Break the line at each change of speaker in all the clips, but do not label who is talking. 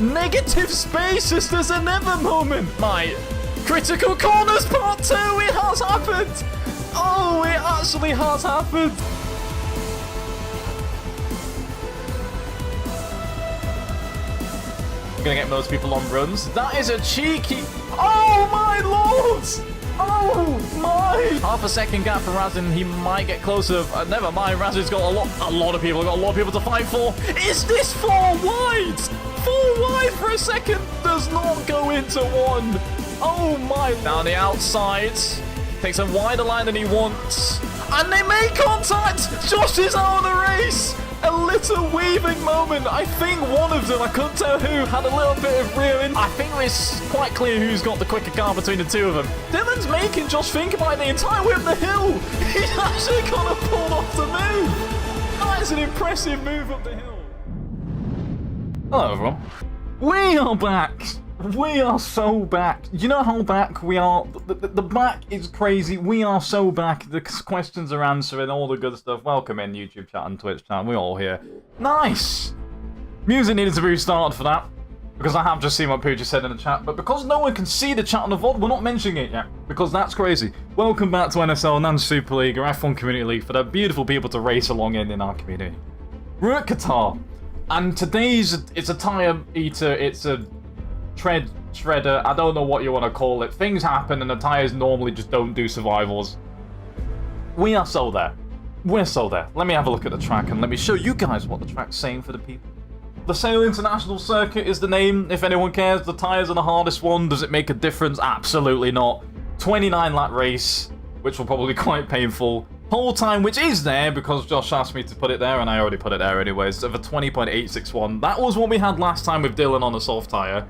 Negative spaces, there's a never moment. My critical corners part 2, it has happened. Oh, it actually has happened. I'm gonna get most people on runs. That is a cheeky... Oh my lord! Oh my! Half a second gap for Razin. He might get closer. Never mind. Razin's got a lot of people. Got a lot of people to fight for. Is this 4 wide? 4 wide for a second does not go into 1. Oh my! Down the outside. Takes a wider line than he wants. And they make contact! Josh is out of the race! A little weaving moment. I think one of them, I couldn't tell who, had a little bit of rear end. I think it's quite clear who's got the quicker car between the two of them. Dylan's making Josh think about it the entire way up the hill. He's actually gonna pull off the move. That is an impressive move up the hill. Hello everyone. We are back. We are so back. You know how back we are? The back is crazy. We are so back. The questions are answering, all the good stuff. Welcome in, YouTube chat and Twitch chat. We're all here. Nice! Music needed to be restarted for that, because I have just seen what Pooja said in the chat, but because no one can see the chat on the VOD, we're not mentioning it yet, because that's crazy. Welcome back to NSL, Nange Super League, or F1 Community League, for the beautiful people to race along in our community. We're at Qatar, and it's a tire eater, it's a shredder, I don't know what you want to call it. Things happen and the tires normally just don't do survivals. We are so there. We're so there. Let me have a look at the track and let me show you guys what the track's saying for the people. The Sail International Circuit is the name, if anyone cares. The tires are the hardest one. Does it make a difference? Absolutely not. 29 lap race, which will probably be quite painful. Whole time, which is there because Josh asked me to put it there and I already put it there anyways, of a 20.861. That was what we had last time with Dylan on a soft tire.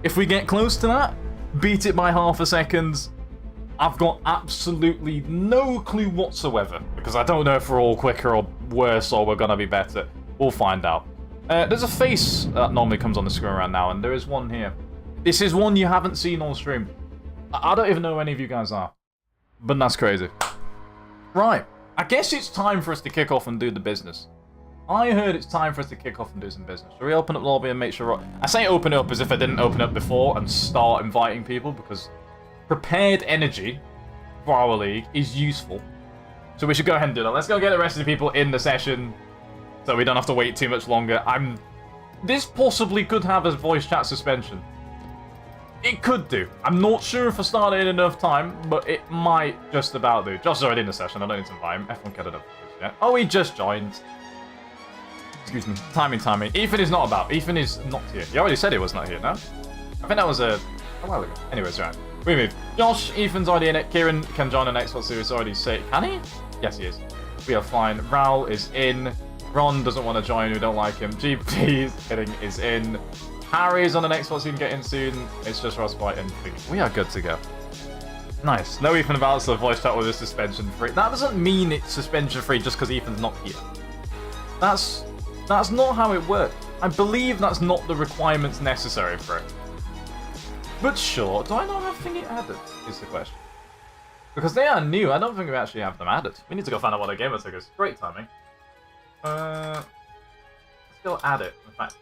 If we get close to that, beat it by half a second, I've got absolutely no clue whatsoever. Because I don't know if we're all quicker or worse or we're going to be better. We'll find out. There's a face that normally comes on the screen around now, and there is one here. This is one you haven't seen on stream. I don't even know who any of you guys are. But that's crazy. Right. I guess it's time for us to kick off and do the business. I heard it's time for us to kick off and do some business. Shall we open up the lobby and make sure... I say open up as if I didn't open up before and start inviting people, because prepared energy for our league is useful. So we should go ahead and do that. Let's go get the rest of the people in the session so we don't have to wait too much longer. This possibly could have a voice chat suspension. It could do. I'm not sure if I started in enough time, but it might just about do. Josh is already in the session. I don't need to invite him. F1 Qatar yet. Oh, he just joined. Excuse me. Timing. Ethan is not about. Ethan is not here. You already said he was not here, no? I think that was a while ago. Anyways, right. We move. Josh, Ethan's already in it. Kieran can join an Xbox Series already. Say, can he? Yes, he is. We are fine. Raul is in. Ron doesn't want to join. We don't like him. GP is in. Harry is on the Xbox. He can get in soon. It's just Ross White and Fee. We are good to go. Nice. No Ethan about, so the voice chat was suspension free. That doesn't mean it's suspension free just because Ethan's not here. That's not how it works. I believe that's not the requirements necessary for it. But sure, do I not have thingy added, is the question. Because they are new, I don't think we actually have them added. We need to go find out what their gamer tag is. Great timing. Let's go add it, in fact.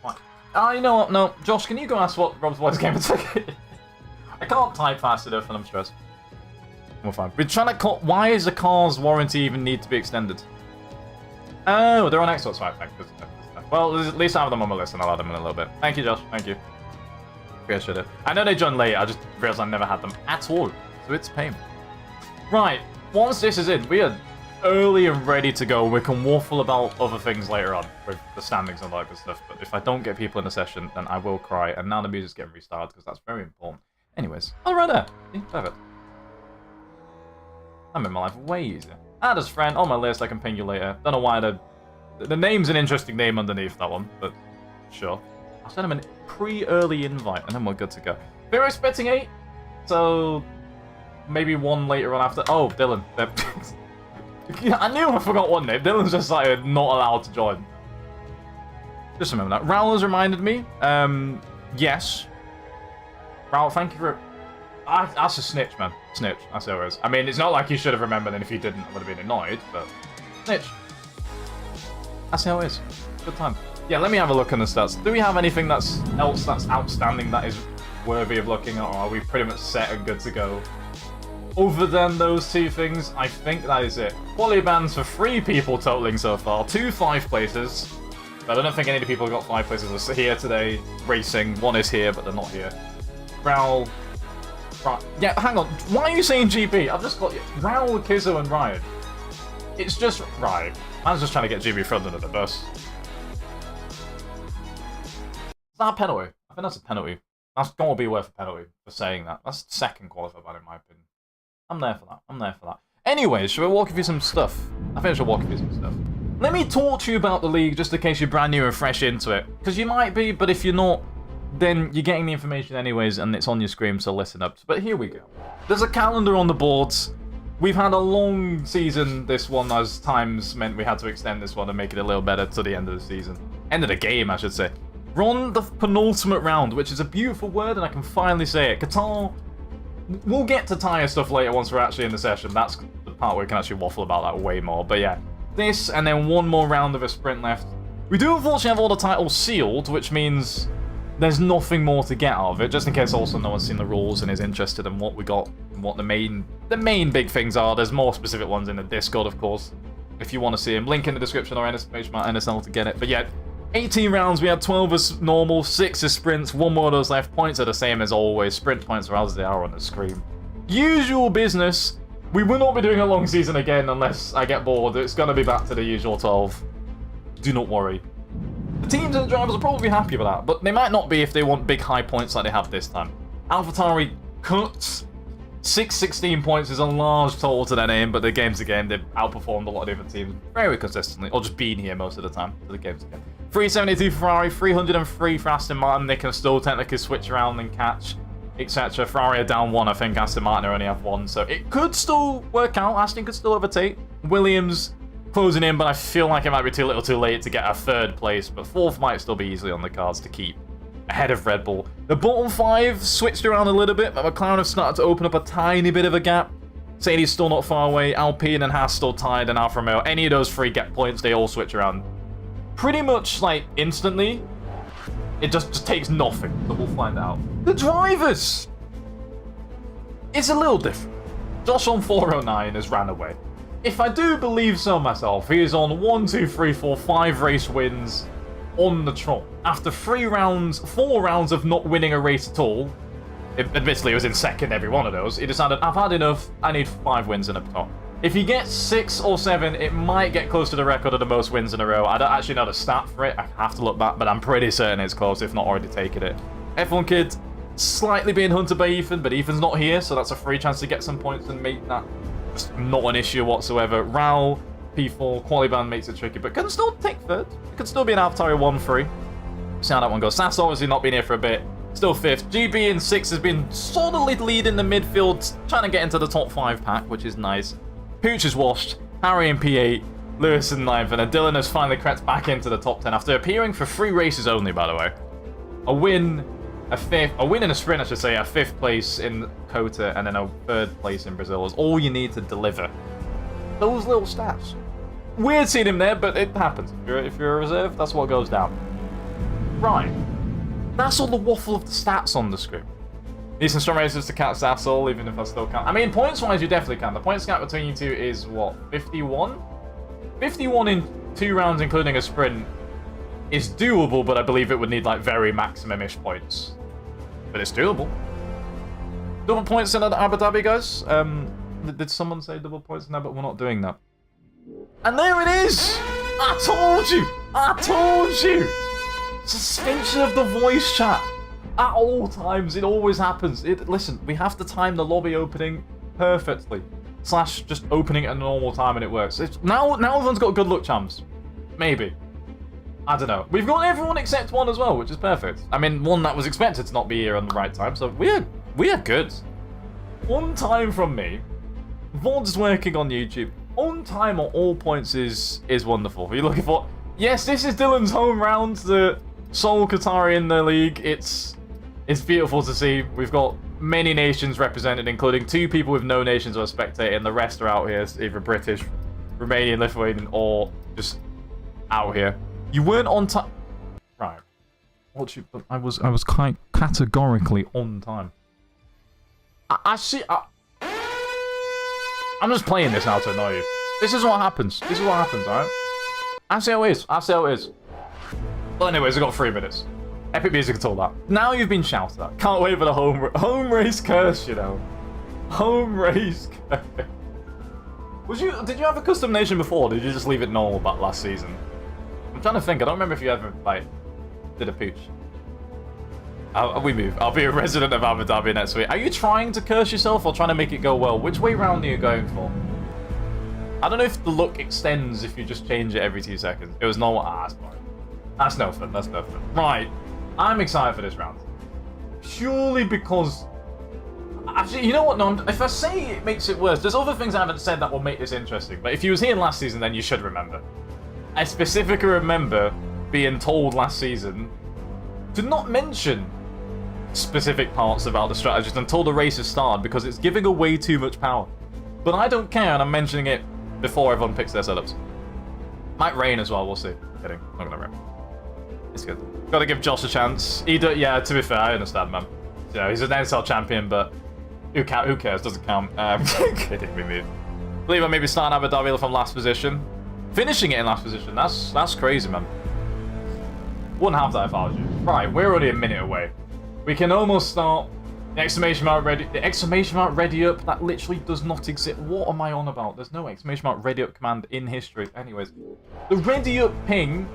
Fine. You know what, no. Josh, can you go ask what Rob's voice gamer tag is? I can't type fast enough and I'm stressed. We're fine. We're trying to call... Why does a car's warranty even need to be extended? Oh, they're on Xbox, right? Well, at least I have them on my list and I'll add them in a little bit. Thank you, Josh. Thank you. Appreciate it. I know they joined late, I just realized I never had them at all. So it's pain. Right, once this is in, we are early and ready to go. We can waffle about other things later on with the standings and all that good stuff. But if I don't get people in the session, then I will cry. And now the music's getting restarted because that's very important. Anyways, oh, right there. Yeah, perfect. I made my life way easier. Add as friend on my list. I can ping you later. Don't know why the name's an interesting name underneath that one, but sure. I'll send him a pre-early invite, and then we're good to go. We're expecting 8, so maybe 1 later on after. Oh, Dylan. I knew I forgot one name. Dylan's just like not allowed to join. Just remember that. Raul has reminded me. Yes. Raul, thank you for. That's a snitch, man. Snitch. That's how it is. I mean, it's not like you should have remembered, and if you didn't, I would have been annoyed, but snitch. That's how it is. Good time. Yeah, let me have a look on the stats. Do we have anything else that's outstanding that is worthy of looking at, or are we pretty much set and good to go? Other than those two things, I think that is it. Quality bans for 3 people totaling so far. 2 5 places. But I don't think any of the people who got 5 places are here today racing. 1 is here, but they're not here. Raul. Yeah, hang on. Why are you saying GP? I've just got Raul, Kizzo, and Ryan. It's just right. Man's just trying to get GB thrown under the bus. Is that a penalty? I think that's a penalty. That's got to be worth a penalty for saying that. That's the second qualifier ban in my opinion. I'm there for that. I'm there for that. Anyways, shall we walk you through some stuff? I think I should walk you through some stuff. Let me talk to you about the league just in case you're brand new and fresh into it. Because you might be, but if you're not, then you're getting the information anyways and it's on your screen, so listen up. But here we go. There's a calendar on the boards. We've had a long season, this one, as times meant we had to extend this one and make it a little better to the end of the season. End of the game, I should say. We're on the penultimate round, which is a beautiful word, and I can finally say it. Qatar, we'll get to tyre stuff later once we're actually in the session. That's the part where we can actually waffle about that way more. But yeah, this, and then one more round of a sprint left. We do unfortunately have all the titles sealed, which means there's nothing more to get out of it, just in case also no one's seen the rules and is interested in what we got and what the main big things are. There's more specific ones in the Discord, of course, if you want to see them. Link in the description or NSL to get it. But yeah, 18 rounds, we had 12 as normal, 6 as sprints, 1 more of those left. Points are the same as always. Sprint points are as they are on the screen. Usual business. We will not be doing a long season again unless I get bored. It's going to be back to the usual 12. Do not worry. The teams and the drivers will probably be happy with that, but they might not be if they want big high points like they have this time. AlphaTauri cuts. 616 points is a large total to their name, but the game's a game. They've outperformed a lot of different teams very consistently, or just been here most of the time. So the game's a game. 372 for Ferrari, 303 for Aston Martin. They can still technically switch around and catch, etc. Ferrari are down 1, I think. Aston Martin only have 1, so it could still work out. Aston could still overtake. Williams closing in, but I feel like it might be too little too late to get a 3rd place, but 4th might still be easily on the cards to keep ahead of Red Bull. The bottom 5 switched around a little bit, but McLaren have started to open up a tiny bit of a gap. Sadie's still not far away. Alpine and Haas still tied, and Alfa Romeo. Any of those 3 get points, they all switch around pretty much like instantly. It just takes nothing, but we'll find out. The drivers! It's a little different. Josh on 409 has ran away. If I do believe so myself, he is on 1, 2, 3, 4, 5 race wins on the trot. After 4 rounds of not winning a race at all, admittedly he was in 2nd every one of those, he decided, I've had enough, I need 5 wins in a top. If he gets 6 or 7, it might get close to the record of the most wins in a row. I don't actually know the stat for it, I have to look back, but I'm pretty certain it's close, if not already taken it. F1 Kid, slightly being hunted by Ethan, but Ethan's not here, so that's a free chance to get some points and make that just not an issue whatsoever. Raul, P4, Qualiban makes it tricky, but can still take 3rd. It could still be an AlphaTauri 1-3. See how that one goes. Sass obviously not been here for a bit. Still 5th. GB in 6th has been solidly leading the midfield, trying to get into the top 5 pack, which is nice. Pooch is washed. Harry in P8. Lewis in 9th. And then Dylan has finally crept back into the top 10 after appearing for 3 races only, by the way. A win, a win in a sprint, I should say, a 5th place in Qatar, and then a 3rd place in Brazil is all you need to deliver those little stats. Weird seeing him there, but it happens. If you're a reserve, that's what goes down. Right. That's all the waffle of the stats on the screen. Need some strong races to catch Sassel, even if I still can't. I mean, points-wise, you definitely can. The points gap between you two is, what, 51? 51 in 2 rounds, including a sprint, is doable, but I believe it would need, like, very maximum-ish points. But it's doable. Double points in Abu Dhabi, guys. Did someone say double points in there? But we're not doing that. And there it is! I told you! I told you! Suspension of the voice chat. At all times, it always happens. Listen, we have to time the lobby opening perfectly. / just opening at a normal time and it works. Now everyone's got good luck, chums. Maybe. I don't know. We've got everyone except one as well, which is perfect. I mean, one that was expected to not be here on the right time, so we are good. On time from me. VOD's working on YouTube. On time on all points is wonderful. Are you looking for... Yes, this is Dylan's home round, the sole Qatari in the league. It's beautiful to see. We've got many nations represented, including 2 people with no nations or spectator, and the rest are out here, either British, Romanian, Lithuanian, or just out here. You weren't on time. Right. What you? I was quite categorically on time. I see. I'm just playing this now to annoy you. This is what happens. This is what happens, alright? I see how it is. I see how it is. Well, anyways, we've got 3 minutes. Epic music and all that. Now you've been shouted at. Can't wait for the home race curse, you know. Home race curse. Did you have a custom nation before? Or did you just leave it normal back last season? I'm trying to think. I don't remember if you ever, like, did a pooch. We move. I'll be a resident of Abu Dhabi next week. Are you trying to curse yourself or trying to make it go well? Which way round are you going for? I don't know if the look extends if you just change it every 2 seconds. It was normal. That's boring. That's no fun. That's no fun. Right. I'm excited for this round. Purely because... Actually, you know what? No, if I say it makes it worse, there's other things I haven't said that will make this interesting. But if you was here last season, then you should remember. I specifically remember being told last season to not mention specific parts about the strategist until the race has started because it's giving away too much power. But I don't care, and I'm mentioning it before everyone picks their setups. Might rain as well, we'll see. Kidding, not gonna rain. It's good. Gotta give Josh a chance. Yeah, to be fair, I understand, man. You know, he's an NSL champion, but who cares? Doesn't count. Kidding me, mate. I believe I maybe starting Abu Dhabi from last position. Finishing it in last position, that's crazy, man. Wouldn't have that if I was you. Right, we're already a minute away. We can almost start. The exclamation mark ready. The exclamation mark ready up. That literally does not exist. What am I on about? There's no exclamation mark ready up command in history. Anyways, the ready up ping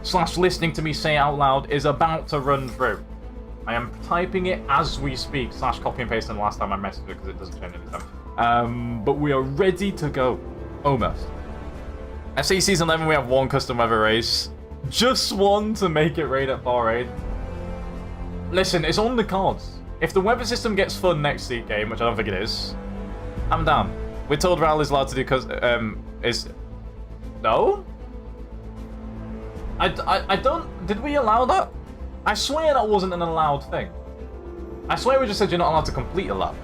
/ listening to me say out loud is about to run through. I am typing it as we speak / copy and paste. And the last time I messaged it because it doesn't change any time. But we are ready to go. Almost. FC season 11 we have 1 custom weather race. Just 1 to make it rain at Bahrain. Listen, it's on the cards. If the weather system gets fun next game, which I don't think it is, I'm down. We're told Ral is allowed to do no? I don't... Did we allow that? I swear that wasn't an allowed thing. I swear we just said you're not allowed to complete a lap.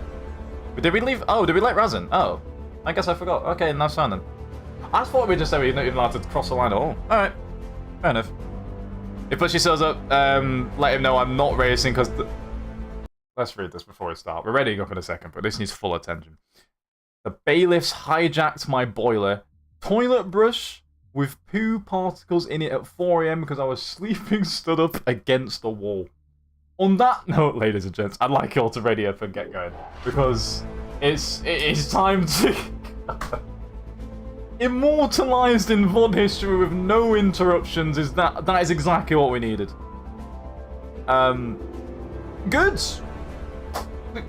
But did we leave... Oh, did we let Raz in? Oh. I guess I forgot. Okay, that's fine then. I thought we just said we're not even allowed to cross the line at all. Alright. Fair enough. If Pushy shows up, let him know I'm not racing because... Let's read this before we start. We're readying up in a second, but this needs full attention. The bailiffs hijacked my boiler. Toilet brush with poo particles in it at 4 AM because I was sleeping stood up against the wall. On that note, ladies and gents, I'd like you all to ready up and get going. Because it is time to... Immortalized in VOD history with no interruptions is that is exactly what we needed. Good.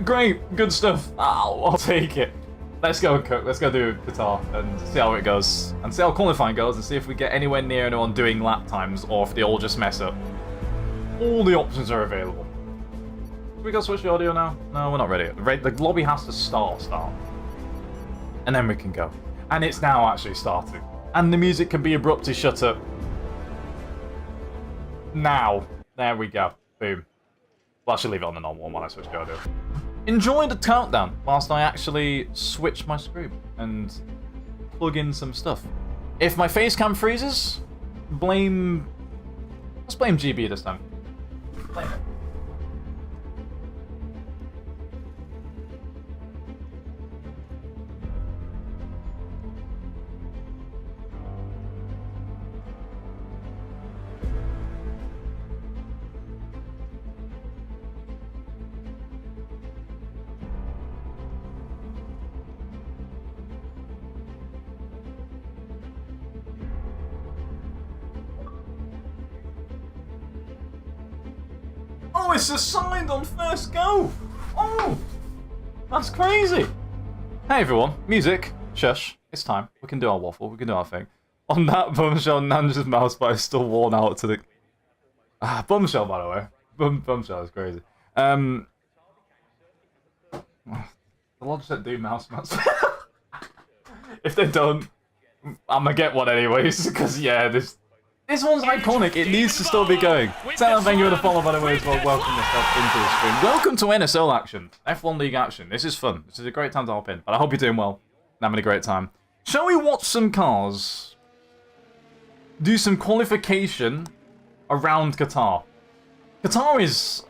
Great, good stuff. I'll take it. Let's go and cook. Let's go do Qatar and see how it goes. And see how qualifying goes and see if we get anywhere near anyone doing lap times or if they all just mess up. All the options are available. Can we go switch the audio now? No, we're not ready. The lobby has to start. And then we can go. And it's now actually starting. And the music can be abruptly shut up. Now. There we go. Boom. Well, I should leave it on the normal one while I switch the audio. Enjoy the countdown whilst I actually switch my screen and plug in some stuff. If my face cam freezes, let's blame GB this time. Blame it. Oh, it's assigned on first go! Oh! That's crazy! Hey everyone, music, shush, it's time. We can do our waffle, we can do our thing. On that bombshell, Nange's mouse bar is still worn out to the... bombshell, by the way. Bombshell is crazy. The Logitech do mouse mats. If they don't, I'm gonna get one anyways, because yeah, this one's iconic. It needs to still be going. Tell them thank you for the follow, by the way, as well. Welcome yourself into the stream. Welcome to NSL action. F1 League action. This is fun. This is a great time to hop in. But I hope you're doing well and having a great time. Shall we watch some cars? Do some qualification around Qatar. Qatar is...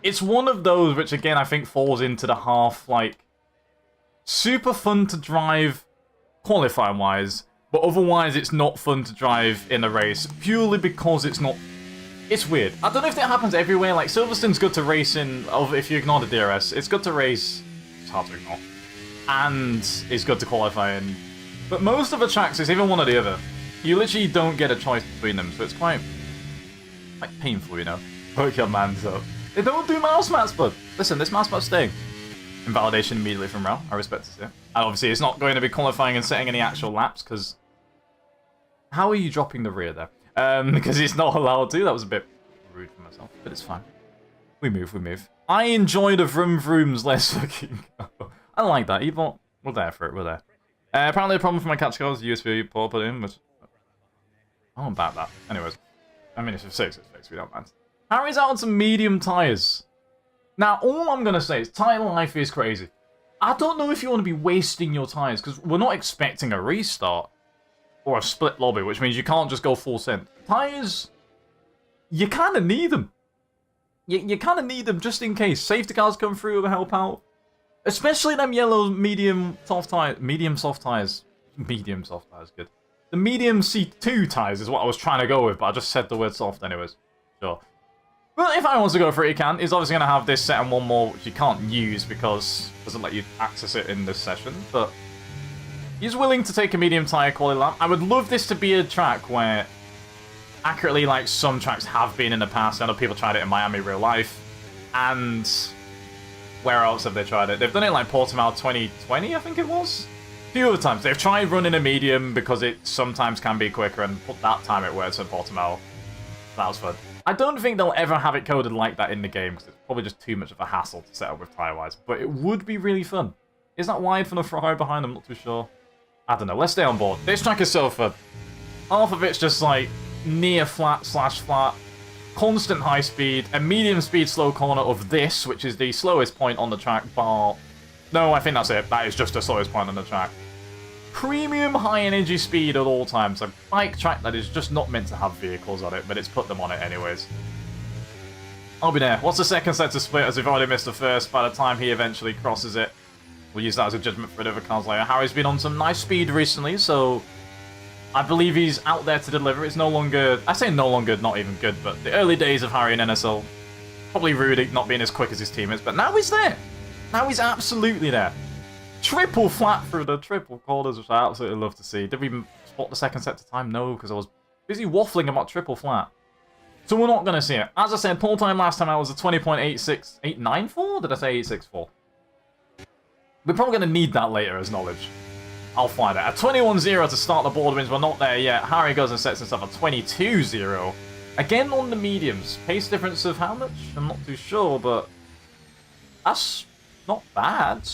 It's one of those which, again, I think falls into the half, like, super fun to drive qualifying-wise, but otherwise it's not fun to drive in a race, purely because it's not... It's weird. I don't know if that happens everywhere. Like, Silverstone's good to race in, if you ignore the DRS. It's good to race... It's hard to ignore. And it's good to qualify in. But most of the tracks, it's even one or the other. You literally don't get a choice between them, so it's quite painful, you know? Work your mans up. They don't do mouse mats, but listen, this mouse mat's staying. Invalidation immediately from Rao. I respect it, yeah. And obviously, it's not going to be qualifying and setting any actual laps, because... How are you dropping the rear there? Because it's not allowed to. That was a bit rude for myself, but it's fine. We move, we move. I enjoy the vroom vrooms less fucking go. I like that. Even we're there for it, we're there. Apparently the problem for my catch car is the USB port put in, but... I don't about that. Anyways. I mean, if it's fixed, it's fixed. We don't mind. Harry's out on some medium tyres. Now, all I'm going to say is tyre life is crazy. I don't know if you want to be wasting your tyres, because we're not expecting a restart. Or a split lobby, which means you can't just go full send. Tyres, you kind of need them. You kind of need them just in case. Safety cars come through to help out. Especially them yellow medium soft tyres. Medium soft tyres. Medium soft tyres, good. The medium C2 tyres is what I was trying to go with, but I just said the word soft anyways. Sure. Well, if I want to go for it, he can. He's obviously going to have this set and one more, which you can't use because it doesn't let you access it in this session, but... He's willing to take a medium tyre quality lap. I would love this to be a track where, accurately, like some tracks have been in the past. I know people tried it in Miami real life. And where else have they tried it? They've done it like Portimao 2020, I think it was. A few other times. They've tried running a medium because it sometimes can be quicker, and that time it works at Portimao. That was fun. I don't think they'll ever have it coded like that in the game because it's probably just too much of a hassle to set up with tyre-wise. But it would be really fun. Is that wide for the fry behind? I'm not too sure. I don't know, let's stay on board. This track is so fun. Half of it's just like near flat slash flat, constant high speed, a medium speed slow corner of this, which is the slowest point on the track bar. No, I think that's it. That is just the slowest point on the track. Premium high energy speed at all times. A bike track that is just not meant to have vehicles on it, but it's put them on it anyways. I'll be there. What's the second set to split as we've already missed the first by the time he eventually crosses it? We'll use that as a judgment for other cars later. Harry's been on some nice speed recently, so I believe he's out there to deliver. It's no longer... I say no longer, not even good, but the early days of Harry in NSL, probably rude not being as quick as his teammates, but now he's there. Now he's absolutely there. Triple flat through the triple corners, which I absolutely love to see. Did we even spot the second set to time? No, because I was busy waffling about triple flat. So we're not going to see it. As I said, pole time last time I was a 20.86894? Did I say 864? We're probably going to need that later as knowledge. I'll find out. A 21-0 to start the board wins. We're not there yet. Harry goes and sets himself a 22-0. Again on the mediums. Pace difference of how much? I'm not too sure, but that's not bad.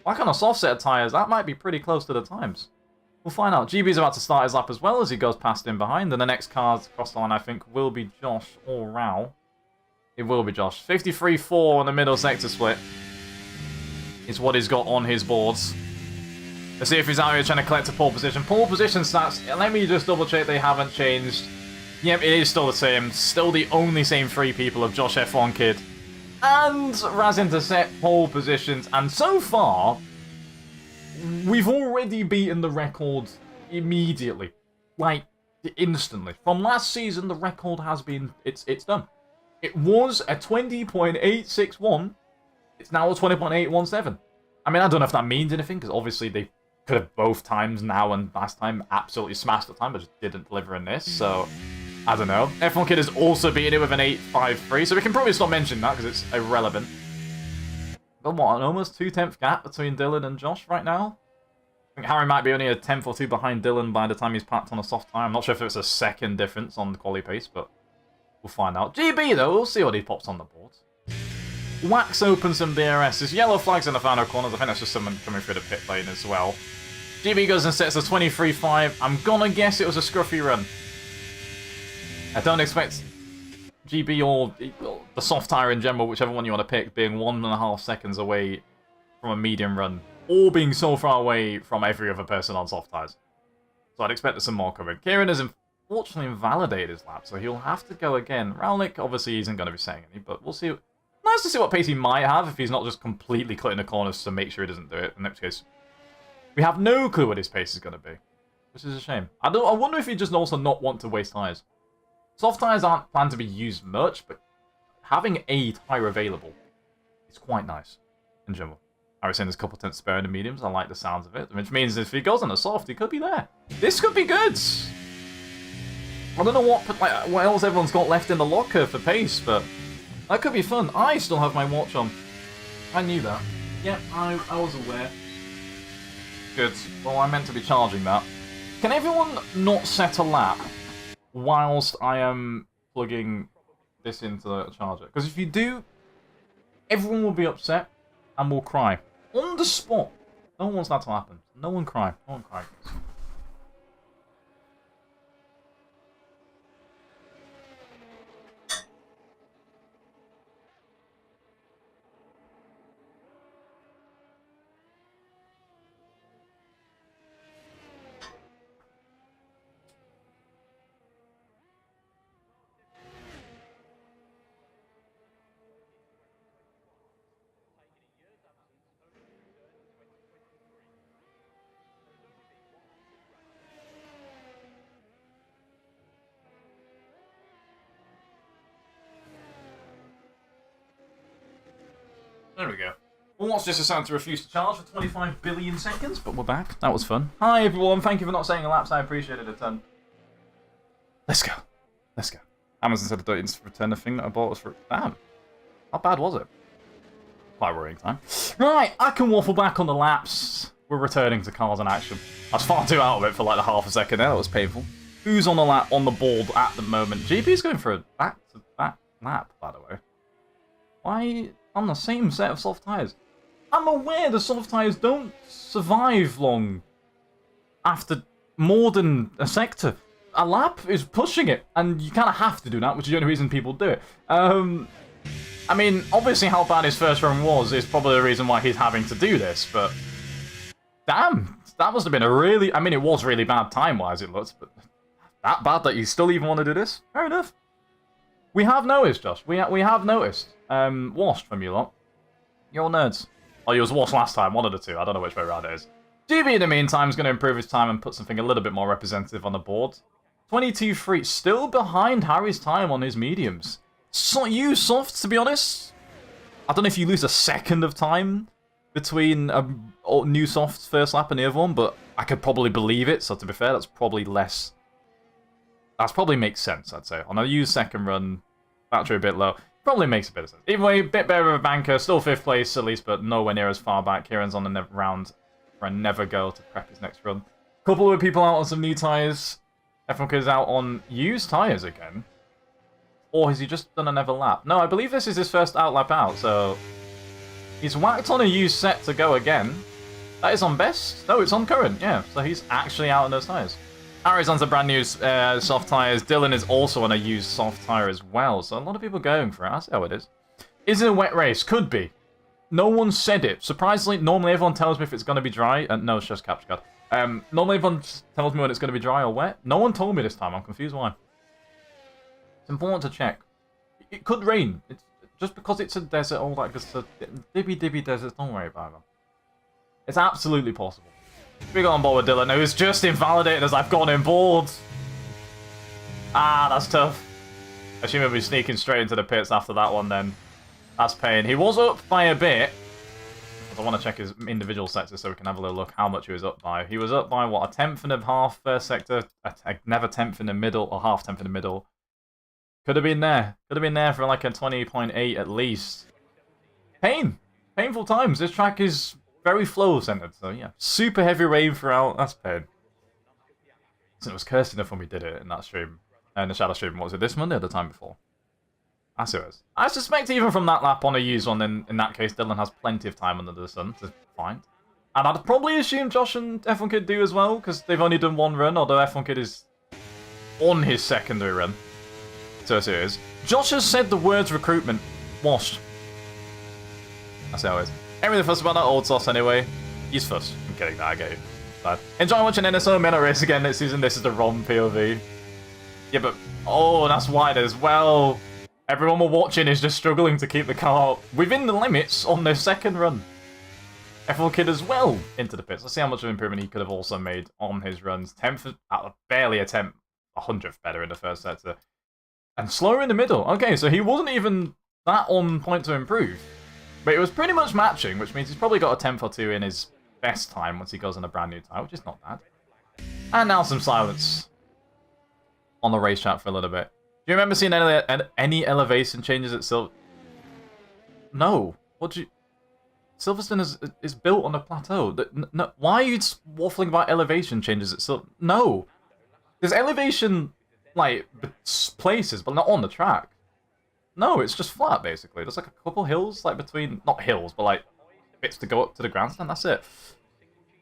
Like on a soft set of tyres, that might be pretty close to the times. We'll find out. GB's about to start his lap as well as he goes past him behind. And the next car across the line, I think, will be Josh or Rao. It will be Josh. 53-4 on the middle sector split. Is what he's got on his boards. Let's see if he's out here trying to collect a pole position. Pole position stats, let me just double check they haven't changed. Yep, it is still the same. Still the only same three people of Josh F1 Kid and Razin to set pole positions. And so far, we've already beaten the record immediately. Like, instantly. From last season, the record has been, it's done. It was a 20.861. It's now a 20.817. I mean, I don't know if that means anything, because obviously they could have both times now and last time absolutely smashed the time, but just didn't deliver in this, so I don't know. F1 Kid has also beaten it with an 8.53, so we can probably stop mentioning that, because it's irrelevant. But what, an almost 2/10 gap between Dylan and Josh right now? I think Harry might be only a 10th or 2 behind Dylan by the time he's packed on a soft tyre. I'm not sure if it's a second difference on the quali pace, but we'll find out. GB, though, we'll see what he pops on the board. Wax open some DRS. There's yellow flags in the final corners. I think that's just someone coming through the pit lane as well. GB goes and sets a 23.5. I'm gonna guess it was a scruffy run. I don't expect GB or the soft tyre in general, whichever one you want to pick, being 1.5 seconds away from a medium run, or being so far away from every other person on soft tyres. So I'd expect there's some more coming. Kieran is in unfortunately invalidated his lap, so he'll have to go again. Rowlick obviously isn't going to be saying any, but we'll see. Nice to see what pace he might have if he's not just completely cutting the corners to make sure he doesn't do it. In which case, we have no clue what his pace is going to be, which is a shame. I wonder if he just also not want to waste tyres. Soft tyres aren't planned to be used much, but having a tyre available is quite nice in general. I was saying there's a couple tenths spare in the mediums. I like the sounds of it, which means if he goes on a soft, he could be there. This could be good. I don't know what else everyone's got left in the locker for pace, but that could be fun. I still have my watch on. I knew that. Yeah, I was aware. Good. Well, I meant to be charging that. Can everyone not set a lap whilst I am plugging this into the charger? Because if you do, everyone will be upset and will cry. On the spot. No one wants that to happen. No one cry. No one cry. There we go. Well, watch this decided to refuse to charge for 25 billion seconds, but we're back. That was fun. Hi, everyone. Thank you for not saying a laps. I appreciate it a ton. Let's go. Let's go. Amazon said I don't need to return the thing that I bought was for... Damn. How bad was it? Quite worrying time. Right, I can waffle back on the laps. We're returning to cars in action. I was far too out of it for like a half a second there. That was painful. Who's on the lap on the board at the moment? GP's going for a back-to-back lap, by the way. Why on the same set of soft tyres? I'm aware the soft tyres don't survive long after more than a sector. A lap is pushing it, and you kind of have to do that, which is the only reason people do it. I mean, obviously how bad his first run was is probably the reason why he's having to do this, but... Damn, that must have been a really... I mean, it was really bad time-wise, it looks, but... That bad that you still even want to do this? Fair enough. We have noticed, Josh. We have noticed. Washed from you lot. You're all nerds. Oh, you was washed last time, one of the two. I don't know which way around it is. GB, in the meantime, is going to improve his time and put something a little bit more representative on the board. 22-3, still behind Harry's time on his mediums. So you softs, to be honest. I don't know if you lose a second of time between a new soft's first lap and the other one, but I could probably believe it. So to be fair, that's probably less. That probably makes sense, I'd say. On a used second run, battery a bit low, probably makes a bit of sense. Either way, bit better of a banker, still 5th place at least, but nowhere near as far back. Kieran's on the round for a never go to prep his next run. Couple of people out on some new tyres. F1 is out on used tyres again. Or has he just done another lap? No, I believe this is his first out lap out, so... He's whacked on a used set to go again. That is on best? No, it's on current, yeah. So he's actually out on those tyres. Harry's on the brand new soft tyres. Dylan is also on a used soft tyre as well. So a lot of people going for it. I see how it is. Is it a wet race? Could be. No one said it. Surprisingly, normally everyone tells me if it's going to be dry. No, it's just capture card. Normally everyone tells me when it's going to be dry or wet. No one told me this time. I'm confused why. It's important to check. It could rain. It's just because it's a desert, all that, because it's a dibby desert. Don't worry about it. It's absolutely possible. We got on board with Dylan, who's just invalidated as I've gone in board. Ah, that's tough. I assume he'll be sneaking straight into the pits after that one then. That's pain. He was up by a bit. I want to check his individual sectors so we can have a little look how much he was up by. He was up by, what, a 10th and a half first sector, never 10th in the middle, or half 10th in the middle. Could have been there. Could have been there for like a 20.8 at least. Pain. Painful times. This track is very flow-centered, so yeah. Super heavy rain throughout. That's pain. So it was cursed enough when we did it in that stream. In the Shadow stream. What was it, this Monday or the time before? That's who it is. I suspect even from that lap on a used one, then in that case, Dylan has plenty of time under the sun to find. And I'd probably assume Josh and F1 Kid do as well, because they've only done one run, although F1 Kid is on his secondary run. So it is. Josh has said the words recruitment. Washed. That's how it is. Everything fuss about that old sauce anyway. He's fussed. I'm kidding, I get you. But enjoy watching NSO Minute Race again this season. This is the ROM POV. Yeah, but... Oh, that's wide as well. Everyone we're watching is just struggling to keep the car within the limits on their second run. F1 Kid as well into the pits. Let's see how much of an improvement he could have also made on his runs. 10th, barely a 10th, 100th better in the first sector. And slower in the middle. Okay, so he wasn't even that on point to improve. But it was pretty much matching, which means he's probably got a 10th or 2 in his best time once he goes on a brand new tyre, which is not bad. And now some silence on the race track for a little bit. Do you remember seeing any elevation changes at Silverstone? No. What do you... Silverstone is built on a plateau. No, why are you waffling about elevation changes at Silverstone? No. There's elevation, like, places, but not on the track. No, it's just flat, basically. There's like a couple hills, like between... Not hills, but like bits to go up to the grandstand. That's it.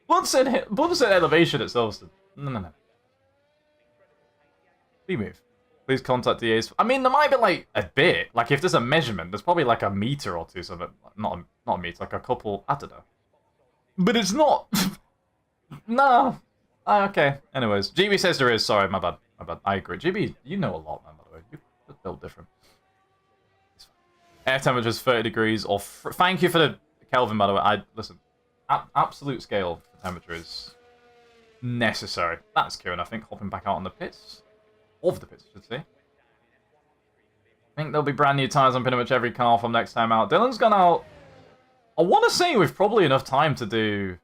Blood said elevation at Silverstone. No. B-move. Please contact DAs. I mean, there might be, like, a bit. Like, if there's a measurement, there's probably, like, a meter or two, so that... Not a meter, like a couple... I don't know. But it's not... No. Okay. Anyways. GB says there is. Sorry, my bad. My bad. I agree. GB, you know a lot, man, by the way. You're built different. Air temperature's 30 degrees, or... Thank you for the Kelvin, by the way. Listen. Absolute scale for temperature is necessary. That's Kieran, I think, hopping back out on the pits. Of the pits, I should say. I think there'll be brand new tyres on pretty much every car from next time out. Dylan's gone out... I want to say we've probably enough time to do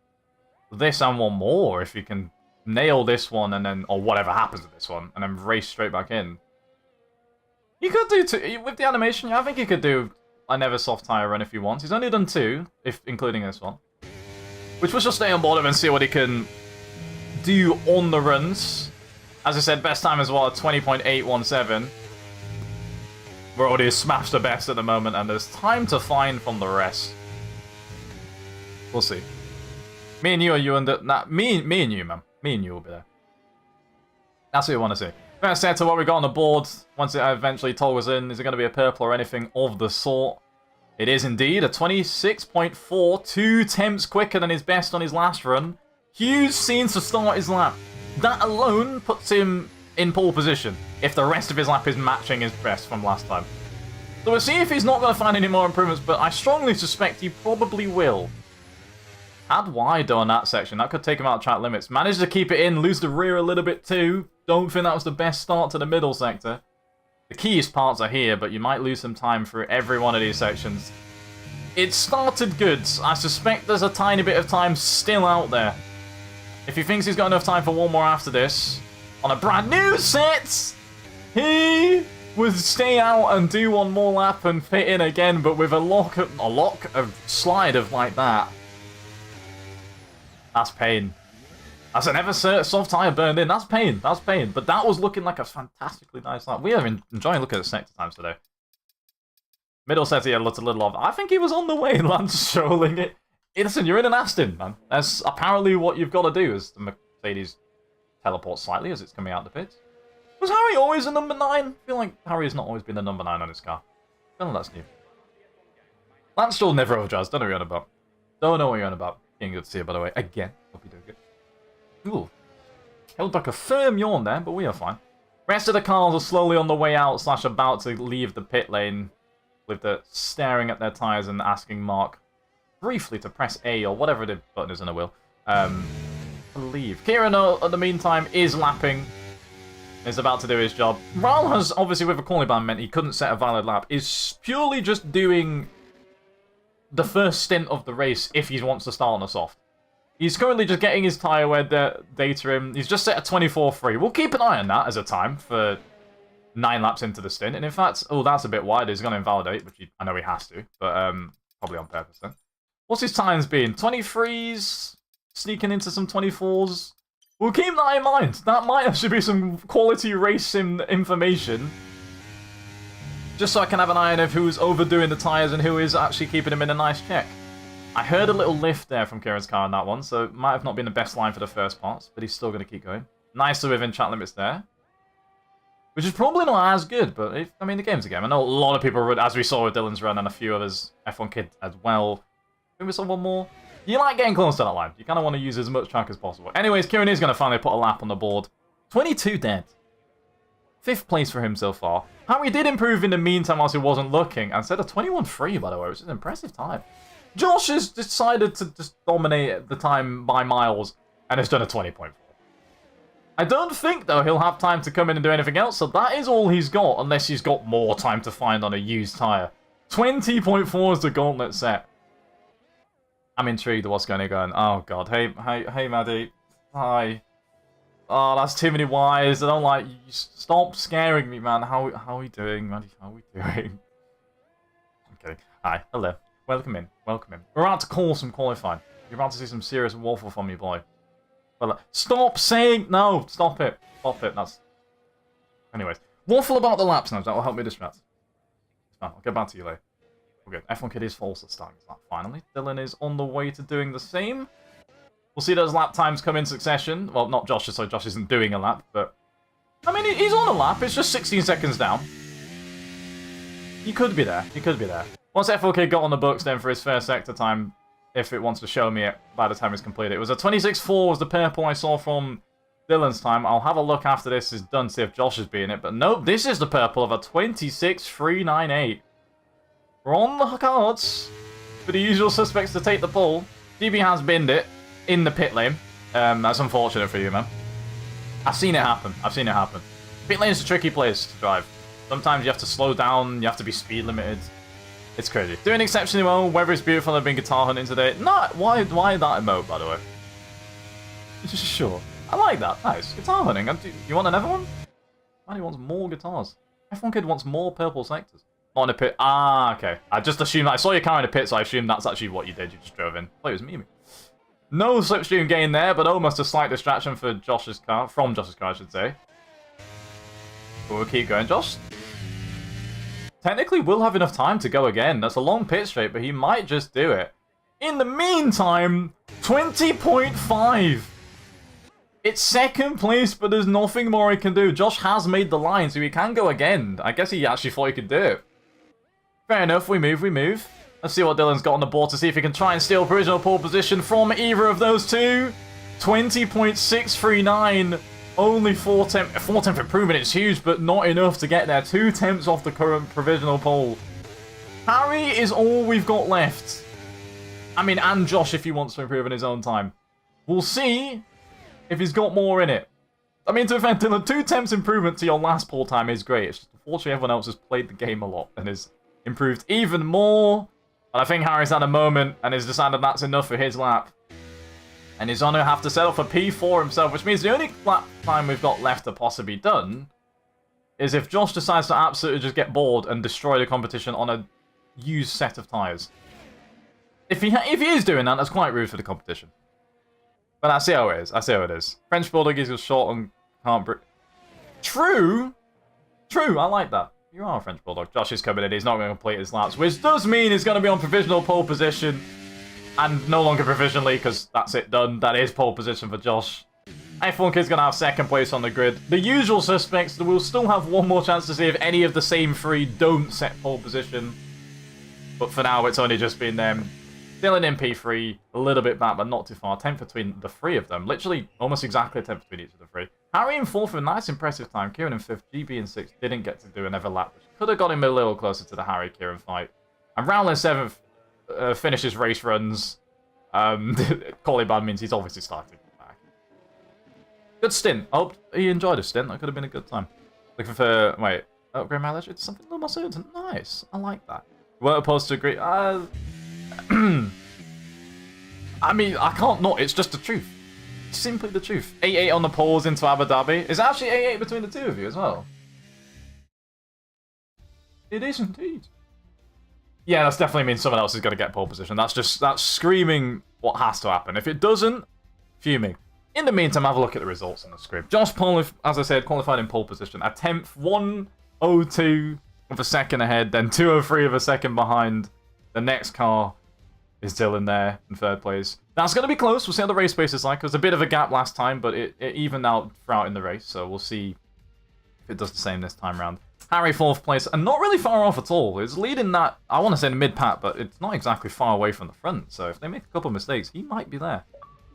this and one more if you can nail this one and then... Or whatever happens to this one, and then race straight back in. You could do two... With the animation, I think you could do another soft tyre run if he wants. He's only done 2, including this one. Which was just stay on board him and see what he can do on the runs. As I said, best time as well, 20.817. We're already smashed the best at the moment, and there's time to find from the rest. We'll see. Me and you are you and the... Nah, me and you, man. Me and you will be there. That's what we want to see. First set to what we got on the board. Once it eventually toggles in, is it going to be a purple or anything of the sort? It is indeed a 26.4, 2 tenths quicker than his best on his last run. Huge scenes to start his lap. That alone puts him in pole position, if the rest of his lap is matching his best from last time. So we'll see if he's not going to find any more improvements, but I strongly suspect he probably will. Had wide on that section, that could take him out of track limits. Managed to keep it in, lose the rear a little bit too. Don't think that was the best start to the middle sector. The keyest parts are here, but you might lose some time through every one of these sections. It started good. I suspect there's a tiny bit of time still out there. If he thinks he's got enough time for one more after this, on a brand new set, he would stay out and do one more lap and fit in again, but with a slide of like that. That's pain. That's an ever soft tyre burned in. That's pain. That's pain. But that was looking like a fantastically nice lap. We are enjoying looking at the sector times today. Middle set here looked a little off. I think he was on the way, Lance strolling it. Hey, listen, you're in an Aston, man. That's apparently what you've got to do as the Mercedes teleports slightly as it's coming out the pits. Was Harry always a number 9? I feel like Harry has not always been a number 9 on his car. I feel like that's new. Lance Stroll never overdrives. Don't know what you're on about. Don't know what you're on about. Getting good to see you, by the way. Again. Hope you're doing good. Ooh. Held back a firm yawn there, but we are fine. Rest of the cars are slowly on the way out / about to leave the pit lane with the staring at their tyres and asking Mark briefly to press A or whatever the button is in a wheel. Leave. Kieran, in the meantime, is lapping. Is about to do his job. Raul has, obviously, with a quality ban meant he couldn't set a valid lap. Is purely just doing the first stint of the race if he wants to start on a soft. He's currently just getting his tyre wear data in. He's just set a 24.3. We'll keep an eye on that as a time for 9 laps into the stint. And in fact, oh, that's a bit wide. He's going to invalidate, which I know he has to, but probably on purpose then. What's his times been? 23s? Sneaking into some 24s? We'll keep that in mind. That might actually be some quality race sim information. Just so I can have an eye on who's overdoing the tyres and who is actually keeping them in a nice check. I heard a little lift there from Kieran's car on that one, so it might have not been the best line for the first parts, but he's still going to keep going. Nicely within track limits there. Which is probably not as good, but I mean, the game's a game. I know a lot of people, as we saw with Dylan's run and a few others, F1 Kid as well. Maybe someone more. You like getting close to that line. You kind of want to use as much track as possible. Anyways, Kieran is going to finally put a lap on the board. 22 dead. 5th place for him so far. Harry did improve in the meantime whilst he wasn't looking, and set a 21.3, by the way, which is an impressive time. Josh has decided to just dominate the time by miles, and has done a 20.4. I don't think, though, he'll have time to come in and do anything else, so that is all he's got, unless he's got more time to find on a used tyre. 20.4 is the gauntlet set. I'm intrigued at what's going to go on. Oh, God. Hey, Maddie. Hi. Oh, that's too many Ys. I don't like you. Stop scaring me, man. How are we doing, Maddie? How are we doing? Okay. Hi. Hello. Welcome in. Welcome in. We're about to call some qualifying. You're about to see some serious waffle from me, boy. Well, stop saying... No, stop it. Stop it. That's... Anyways. Waffle about the laps now. That will help me distract. It's fine. I'll get back to you later. Okay. F1 Kid is false at starting his lap, finally. Dylan is on the way to doing the same. We'll see those lap times come in succession. Well, not Josh, so Josh isn't doing a lap, but... I mean, he's on a lap. It's just 16 seconds down. He could be there. He could be there. Once F1 Kid got on the books then for his first sector time, if it wants to show me it by the time it's completed. It was a 26.4 was the purple I saw from Dylan's time. I'll have a look after this is done, see if Josh is being it. But nope, this is the purple of a 26.398. We're on the cards for the usual suspects to take the pole. GB has binned it in the pit lane. That's unfortunate for you, man. I've seen it happen. I've seen it happen. Pit lane is a tricky place to drive. Sometimes you have to slow down, you have to be speed limited. It's crazy. Doing exceptionally well. Weather is beautiful. I've been guitar hunting today. No, why that emote, by the way? Sure. I like that. Nice. Guitar hunting. You want another one? Man, he wants more guitars. F1 Kid wants more purple sectors. Not in a pit. Ah, okay. I just assumed... I saw your car in a pit, so I assumed that's actually what you did. You just drove in. Oh, it was me. No slipstream gain there, but almost a slight distraction for Josh's car. From Josh's car, I should say. But we'll keep going, Josh. Technically, we'll have enough time to go again. That's a long pit straight, but he might just do it. In the meantime, 20.5. It's second place, but there's nothing more he can do. Josh has made the line, so he can go again. I guess he actually thought he could do it. Fair enough, we move. Let's see what Dylan's got on the board to see if he can try and steal provisional pole position from either of those two. 20.639. Only 4 temp improvement. It's huge, but not enough to get there. 2 temps off the current provisional pole. Harry is all we've got left. I mean, and Josh if he wants to improve in his own time. We'll see if he's got more in it. I mean, to be fair, Dylan, 2 temps improvement to your last pole time is great. It's just, unfortunately, everyone else has played the game a lot and has improved even more. But I think Harry's had a moment and has decided that's enough for his lap. And he's going to have to settle for P4 himself, which means the only lap time we've got left to possibly done is if Josh decides to absolutely just get bored and destroy the competition on a used set of tyres. If he is doing that, that's quite rude for the competition. But I see how it is. I see how it is. French Bulldog is short and can't breathe. True. I like that. You are a French Bulldog. Josh is coming in. He's not going to complete his laps, which does mean he's going to be on provisional pole position. And no longer provisionally, because that's it done. That is pole position for Josh. F1 Kid's going to have second place on the grid. The usual suspects will still have one more chance to see if any of the same 3 don't set pole position. But for now, it's only just been them. Dylan in P3, a little bit back, but not too far. 10th between the 3 of them. Literally, almost exactly a 10th between each of the 3. Harry in 4th with a nice impressive time. Kieran in 5th, GB in 6th. Didn't get to do another lap, which could have got him a little closer to the Harry-Kieran fight. And Rowland 7th finishes race runs. Calling bad means he's obviously starting back. Good stint. I hope he enjoyed his stint. That could have been a good time. Looking for... Wait. Upgrade mileage? It's something a little more certain. Nice. I like that. Weren't opposed to agree. I mean, I can't not. It's just the truth. It's simply the truth. 8-8 on the poles into Abu Dhabi. It's actually 8-8 between the 2 of you as well. It is indeed. Yeah, that's definitely means someone else is going to get pole position. That's screaming what has to happen. If it doesn't, fuming. In the meantime, have a look at the results on the screen. Josh Paul, as I said, qualified in pole position. A 10th, 1:02 of a second ahead, then 2:03 of a second behind. The next car is Dylan there in 3rd place. That's going to be close. We'll see how the race pace is like. There was a bit of a gap last time, but it evened out throughout in the race. So we'll see if it does the same this time around. Harry 4th place, and not really far off at all. It's leading that, I want to say the mid-pat, but it's not exactly far away from the front. So if they make a couple of mistakes, he might be there.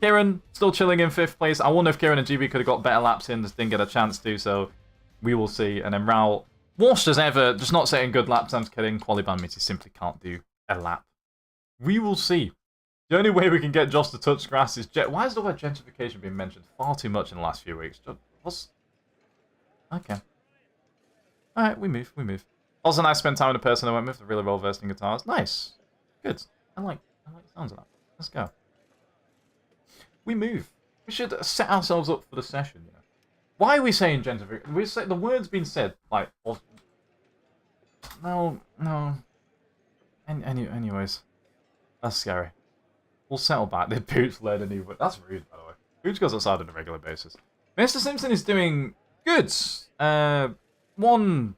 Kieran, still chilling in 5th place. I wonder if Kieran and GB could have got better laps in, just didn't get a chance to. So We will see. And then Raul, washed as ever, just not setting good lap times. Kidding. Qualiban means he simply can't do a lap. We will see. The only way we can get Josh to touch grass is why is the word gentrification being mentioned far too much in the last few weeks? What's... Okay. Alright, we move. Also nice to spend time with a person I went with. They're really well versed in guitars. Nice. Good. I like the sounds of that. Let's go. We move. We should set ourselves up for the session, you know. Why are we saying gentrification? We say the word's been said, like... No. Anyways. That's scary. We'll settle back. Did Pooch learn a new word? That's rude, by the way. Pooch goes outside on a regular basis. Mr. Simpson is doing good. One...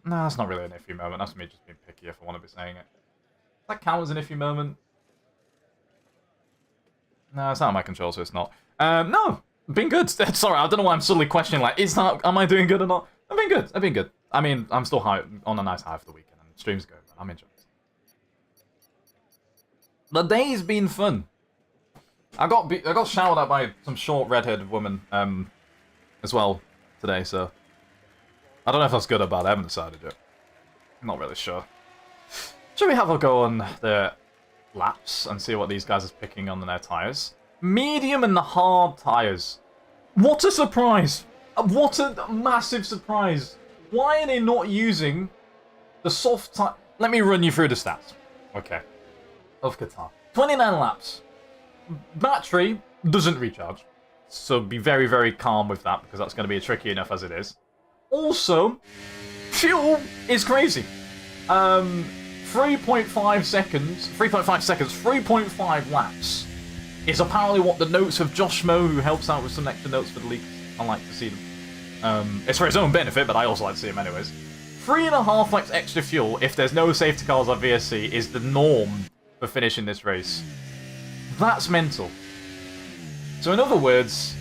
No, that's not really an iffy moment. That's me just being picky if I want to be saying it. Does that count as an iffy moment? No, it's not my control, so it's not. No! Been good. Sorry, I don't know why I'm suddenly questioning, like, am I doing good or not? I've been good. I mean, I'm still high, on a nice high for the weekend, and the stream's good, but I'm enjoying it. The day's been fun. I got showered at by some short red-haired woman, as well, today, so... I don't know if that's good or bad, I haven't decided yet. I'm not really sure. Should we have a go on the laps and see what these guys are picking on their tyres? Medium and the hard tyres. What a surprise! What a massive surprise! Why are they not using the soft tyre? Let me run you through the stats. Okay. Of Qatar. 29 laps. Battery doesn't recharge. So be very, very calm with that, because that's going to be tricky enough as it is. Also, fuel is crazy. 3.5 seconds, 3.5 laps is apparently what the notes of Josh Mo, who helps out with some extra notes for the league. I like to see them. It's for his own benefit, but I also like to see them anyways. 3.5 laps extra fuel, if there's no safety cars on VSC, is the norm for finishing this race. That's mental. So in other words,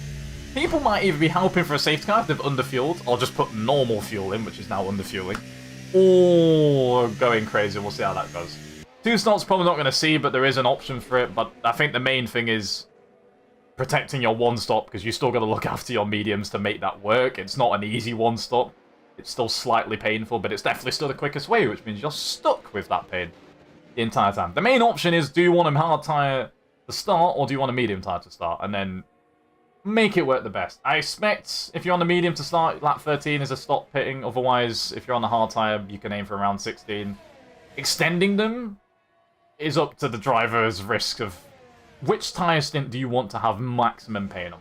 people might either be helping for a safety car if they've underfueled, or just put normal fuel in, which is now underfueling, or going crazy. We'll see how that goes. 2 stops probably not going to see, but there is an option for it. But I think the main thing is protecting your 1 stop, because you still got to look after your mediums to make that work. It's not an easy 1 stop. It's still slightly painful, but it's definitely still the quickest way, which means you're stuck with that pain the entire time. The main option is, do you want a hard tyre to start, or do you want a medium tyre to start? And then make it work the best. I expect if you're on the medium to start, lap 13 is a stop pitting. Otherwise, if you're on the hard tyre, you can aim for around 16. Extending them is up to the driver's risk of which tyre stint do you want to have maximum pain on.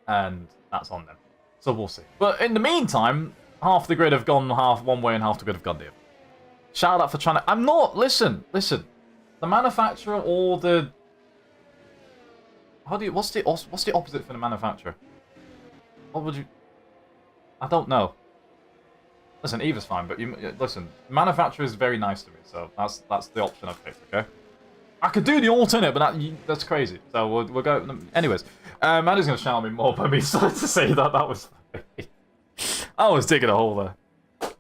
And that's on them. So we'll see. But in the meantime, half the grid have gone one way and half the grid have gone the other. Shout out for trying to... I'm not... Listen. The manufacturer or the... What's the opposite for the manufacturer? What would you... I don't know. Listen, either's fine, but listen, the manufacturer is very nice to me, so that's the option I've picked, okay? I could do the alternate, but that's crazy. So we'll go... Anyways, Maddie's going to shout at me more by me starting to say that. That was... I was digging a hole there.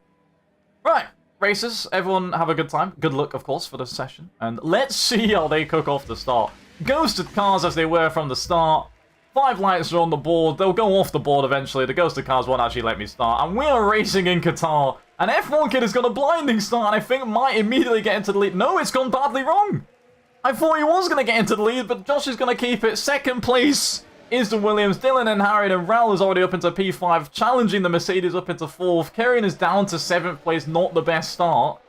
Right, racers, everyone have a good time. Good luck, of course, for the session. And let's see how they cook off the start. Ghosted cars as they were from the start. 5 lights are on the board. They'll go off the board eventually. The ghosted cars won't actually let me start. And we are racing in Qatar. And F1 Kid has got a blinding start and I think might immediately get into the lead. No, it's gone badly wrong. I thought he was going to get into the lead, but Josh is going to keep it. Second place is the Williams. Dylan and Harry and Raul is already up into P5, challenging the Mercedes up into 4th. Kerrigan is down to 7th place. Not the best start.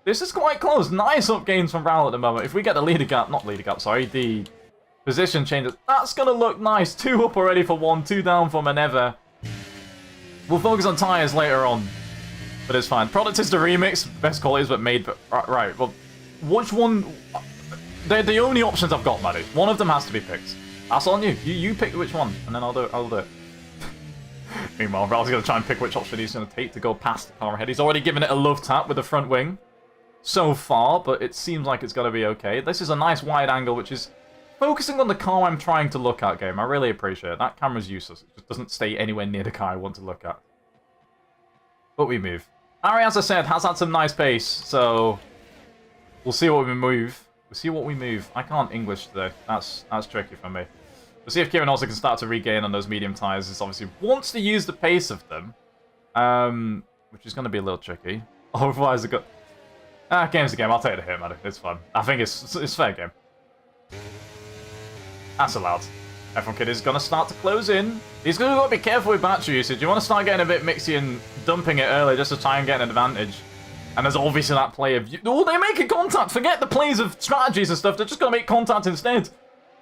This is quite close. Nice up gains from Raul at the moment. If we get the leader gap, the position changes, that's going to look nice. 2 up already for 1, 2 down for Maneva. We'll focus on tyres later on, but it's fine. Product is the remix, best qualities but made, but right, well, which one? They're the only options I've got, Maddie. One of them has to be picked. That's on you. You pick which one, and then I'll do it. Meanwhile, Raul's going to try and pick which option he's going to take to go past the car ahead. He's already given it a love tap with the front wing so far, but it seems like it's going to be okay. This is a nice wide angle, which is focusing on the car I'm trying to look at, game. I really appreciate it. That camera's useless. It just doesn't stay anywhere near the car I want to look at. But we move. Ari, as I said, has had some nice pace, so we'll see what we move. We'll see what we move. I can't English today. That's tricky for me. We'll see if Kieran also can start to regain on those medium tyres. He obviously wants to use the pace of them. which is going to be a little tricky. Otherwise, it got... game's the game. I'll take the hit, man. It's fun. I think it's fair game. That's allowed. F1 Kid is going to start to close in. He's going to be careful with battery usage. You want to start getting a bit mixy and dumping it early just to try and get an advantage. And there's obviously that play of... Oh, they're making contact! Forget the plays of strategies and stuff. They're just going to make contact instead.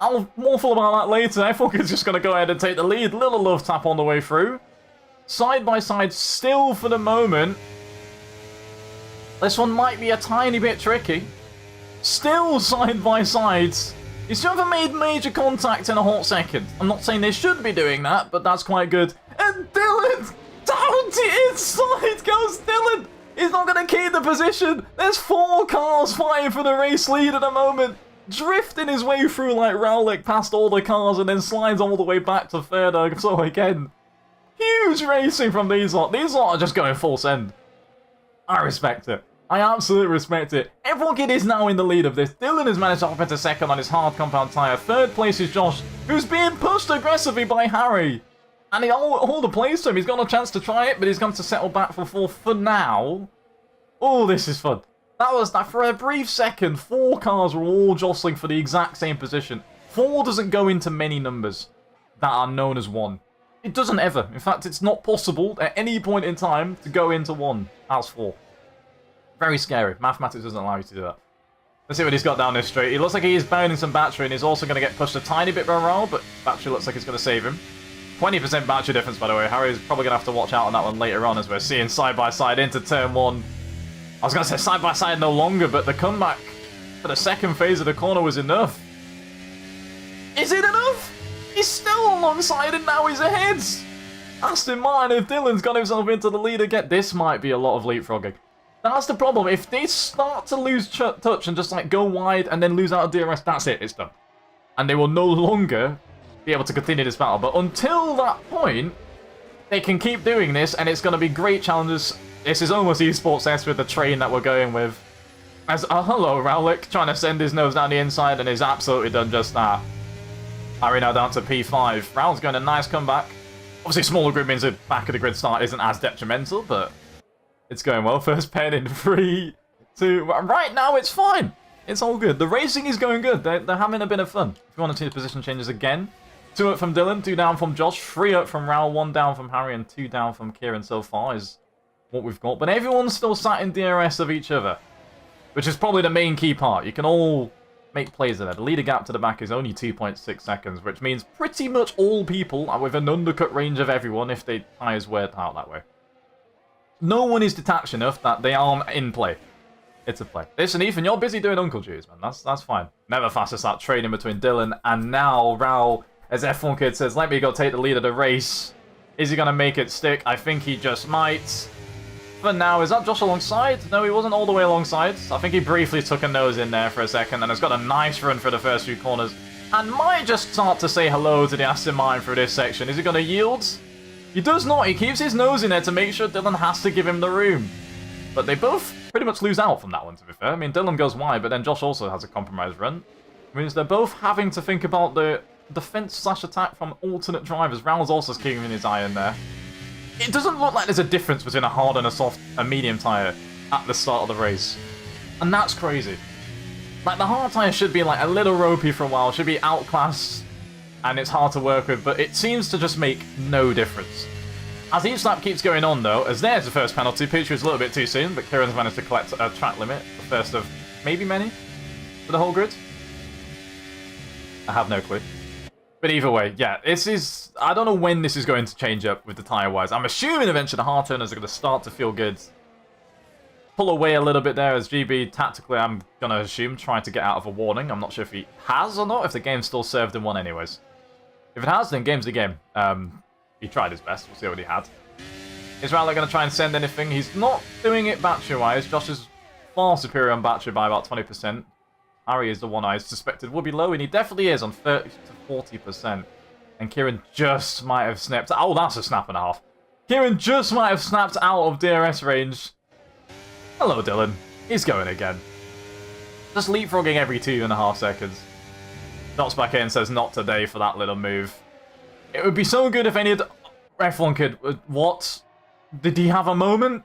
I'll waffle about that later. F1 Kid's just going to go ahead and take the lead. Little love tap on the way through. Side by side still for the moment. This one might be a tiny bit tricky. Still side by side. These two haven't made major contact in a hot second. I'm not saying they should be doing that, but that's quite good. And Dylan! Down to inside goes Dylan! He's not going to keep the position. There's 4 cars fighting for the race lead at the moment. Drifting his way through like Rowlick past all the cars and then slides all the way back to third. So again, huge racing from these lot. These lot are just going full send. I respect it. I absolutely respect it. F1 Kid is now in the lead of this. Dylan has managed to hop into second on his hard compound tyre. Third place is Josh, who's being pushed aggressively by Harry. And all the plays to him. He's got a chance to try it, but he's going to settle back for 4th for now. Oh, this is fun. That was that for a brief second. 4 cars were all jostling for the exact same position. 4 doesn't go into many numbers that are known as 1. It doesn't ever. In fact, it's not possible at any point in time to go into 1 as 4. Very scary. Mathematics doesn't allow you to do that. Let's see what he's got down this straight. He looks like he is burning some battery and he's also going to get pushed a tiny bit by Raul, but battery looks like it's going to save him. 20% battery difference, by the way. Harry's probably going to have to watch out on that one later on as we're seeing side by side into turn 1. I was going to say side by side no longer, but the comeback for the second phase of the corner was enough. Is it enough? He's still alongside and now he's ahead. Aston Martin, if Dylan's got himself into the lead again, this might be a lot of leapfrogging. That's the problem. If they start to lose touch and just like go wide and then lose out of DRS, that's it. It's done. And they will no longer be able to continue this battle. But until that point, they can keep doing this and it's going to be great challenges. This is almost esports S with the train that we're going with. As hello, Rowlick trying to send his nose down the inside and he's absolutely done just that. Harry now down to P5. Raul's going a nice comeback. Obviously, smaller grid means the back of the grid start isn't as detrimental, but it's going well. First pen in 3, 2... Right now, it's fine. It's all good. The racing is going good. They're having a bit of fun. If you want to see the position changes again. 2 up from Dylan, 2 down from Josh, 3 up from Raul, 1 down from Harry, and 2 down from Kieran so far is what we've got. But everyone's still sat in DRS of each other, which is probably the main key part. You can all make plays in there. The leader gap to the back is only 2.6 seconds, which means pretty much all people are within undercut range of everyone if they tyres work out that way. No one is detached enough that they aren't in play. It's a play. Listen, Ethan, you're busy doing uncle duties, man. That's fine. Never fastest that trading between Dylan and now Raul, as F1 Kid says, let me go take the lead of the race. Is he going to make it stick? I think he just might. For now, is that Josh alongside? No, he wasn't all the way alongside. I think he briefly took a nose in there for a second and has got a nice run for the first few corners. And might just start to say hello to the Aston Martin through this section. Is he going to yield? He does not. He keeps his nose in there to make sure Dylan has to give him the room. But they both pretty much lose out from that one, to be fair. I mean, Dylan goes wide, but then Josh also has a compromised run. It means they're both having to think about the defense/attack from alternate drivers. Raul's also keeping his eye in there. It doesn't look like there's a difference between a hard and a medium tyre at the start of the race. And that's crazy. Like, the hard tyre should be like a little ropey for a while, should be outclassed, and it's hard to work with, but it seems to just make no difference. As each lap keeps going on, though, as there's the first penalty, Petrie is a little bit too soon, but Kieran's managed to collect a track limit, the first of maybe many for the whole grid. I have no clue. But either way, yeah, this is... I don't know when this is going to change up with the tyre-wise. I'm assuming eventually the hard turners are going to start to feel good. Pull away a little bit there as GB, tactically, I'm going to assume, trying to get out of a warning. I'm not sure if he has or not, if the game's still served him one anyways. If it has, then game's the game. He tried his best. We'll see what he had. Is Rowley going to try and send anything? He's not doing it battery-wise. Josh is far superior on battery by about 20%. Harry is the one I suspected would be low, and he definitely is on 30 to 40%. And Kieran just might have snapped... Oh, that's a snap and a half. Kieran just might have snapped out of DRS range. Hello, Dylan. He's going again. Just leapfrogging every 2.5 seconds. Dots back in, says not today for that little move. It would be so good if any of the... F1 Kid... What? Did he have a moment?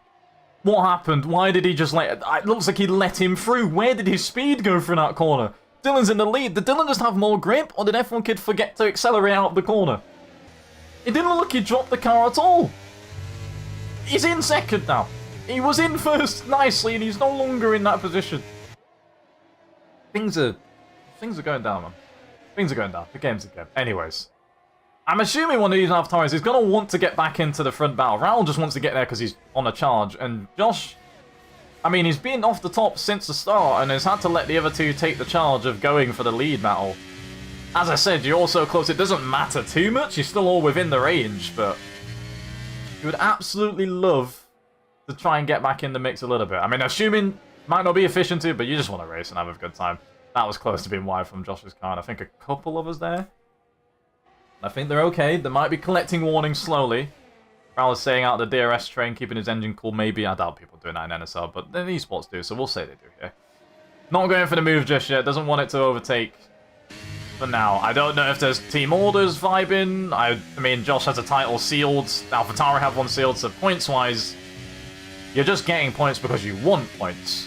What happened? Why did he just let... It looks like he let him through. Where did his speed go through that corner? Dylan's in the lead. Did Dylan just have more grip? Or did F1 Kid forget to accelerate out of the corner? It didn't look like he dropped the car at all. He's in second now. He was in first nicely, and he's no longer in that position. Things are going down, man. Things are going down. The game's a game. Anyways. I'm assuming one of these AlphaTauris is going to want to get back into the front battle. Raul just wants to get there because he's on a charge. And Josh, I mean, he's been off the top since the start and has had to let the other two take the charge of going for the lead battle. As I said, you're all so close, it doesn't matter too much. You're still all within the range, but you would absolutely love to try and get back in the mix a little bit. I mean, assuming might not be efficient too, but you just want to race and have a good time. That was close to being wide from Josh's car, and I think a couple of us there. I think they're okay. They might be collecting warnings slowly. Raul is staying out of the DRS train, keeping his engine cool. Maybe. I doubt people doing that in NSL, but the esports do, so we'll say they do here. Not going for the move just yet. Doesn't want it to overtake for now. I don't know if there's team orders vibing. I mean, Josh has a title sealed. AlphaTauri have one sealed, so points-wise, you're just getting points because you want points.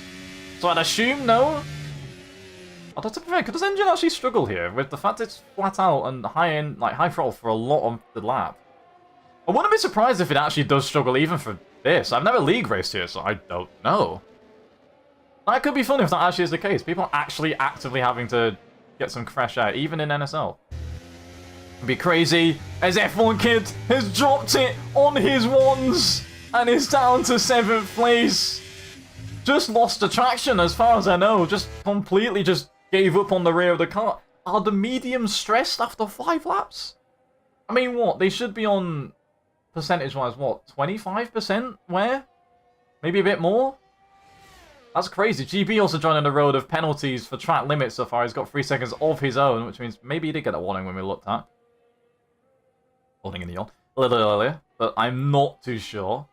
So I'd assume no. Although, to be fair, could this engine actually struggle here with the fact it's flat out and high throttle for a lot of the lap? I wouldn't be surprised if it actually does struggle even for this. I've never league raced here, so I don't know. That could be fun if that actually is the case. People actually actively having to get some fresh air, even in NSL. It'd be crazy as F1 Kid has dropped it on his ones and is down to 7th place. Just lost the traction as far as I know. Just completely just gave up on the rear of the car. Are the mediums stressed after 5 laps? I mean, what? They should be on, percentage-wise, what? 25% wear? Maybe a bit more? That's crazy. GB also joining the road of penalties for track limits so far. He's got 3 seconds of his own, which means maybe he did get a warning when we looked at. Warning in the yawn. A little earlier, but I'm not too sure.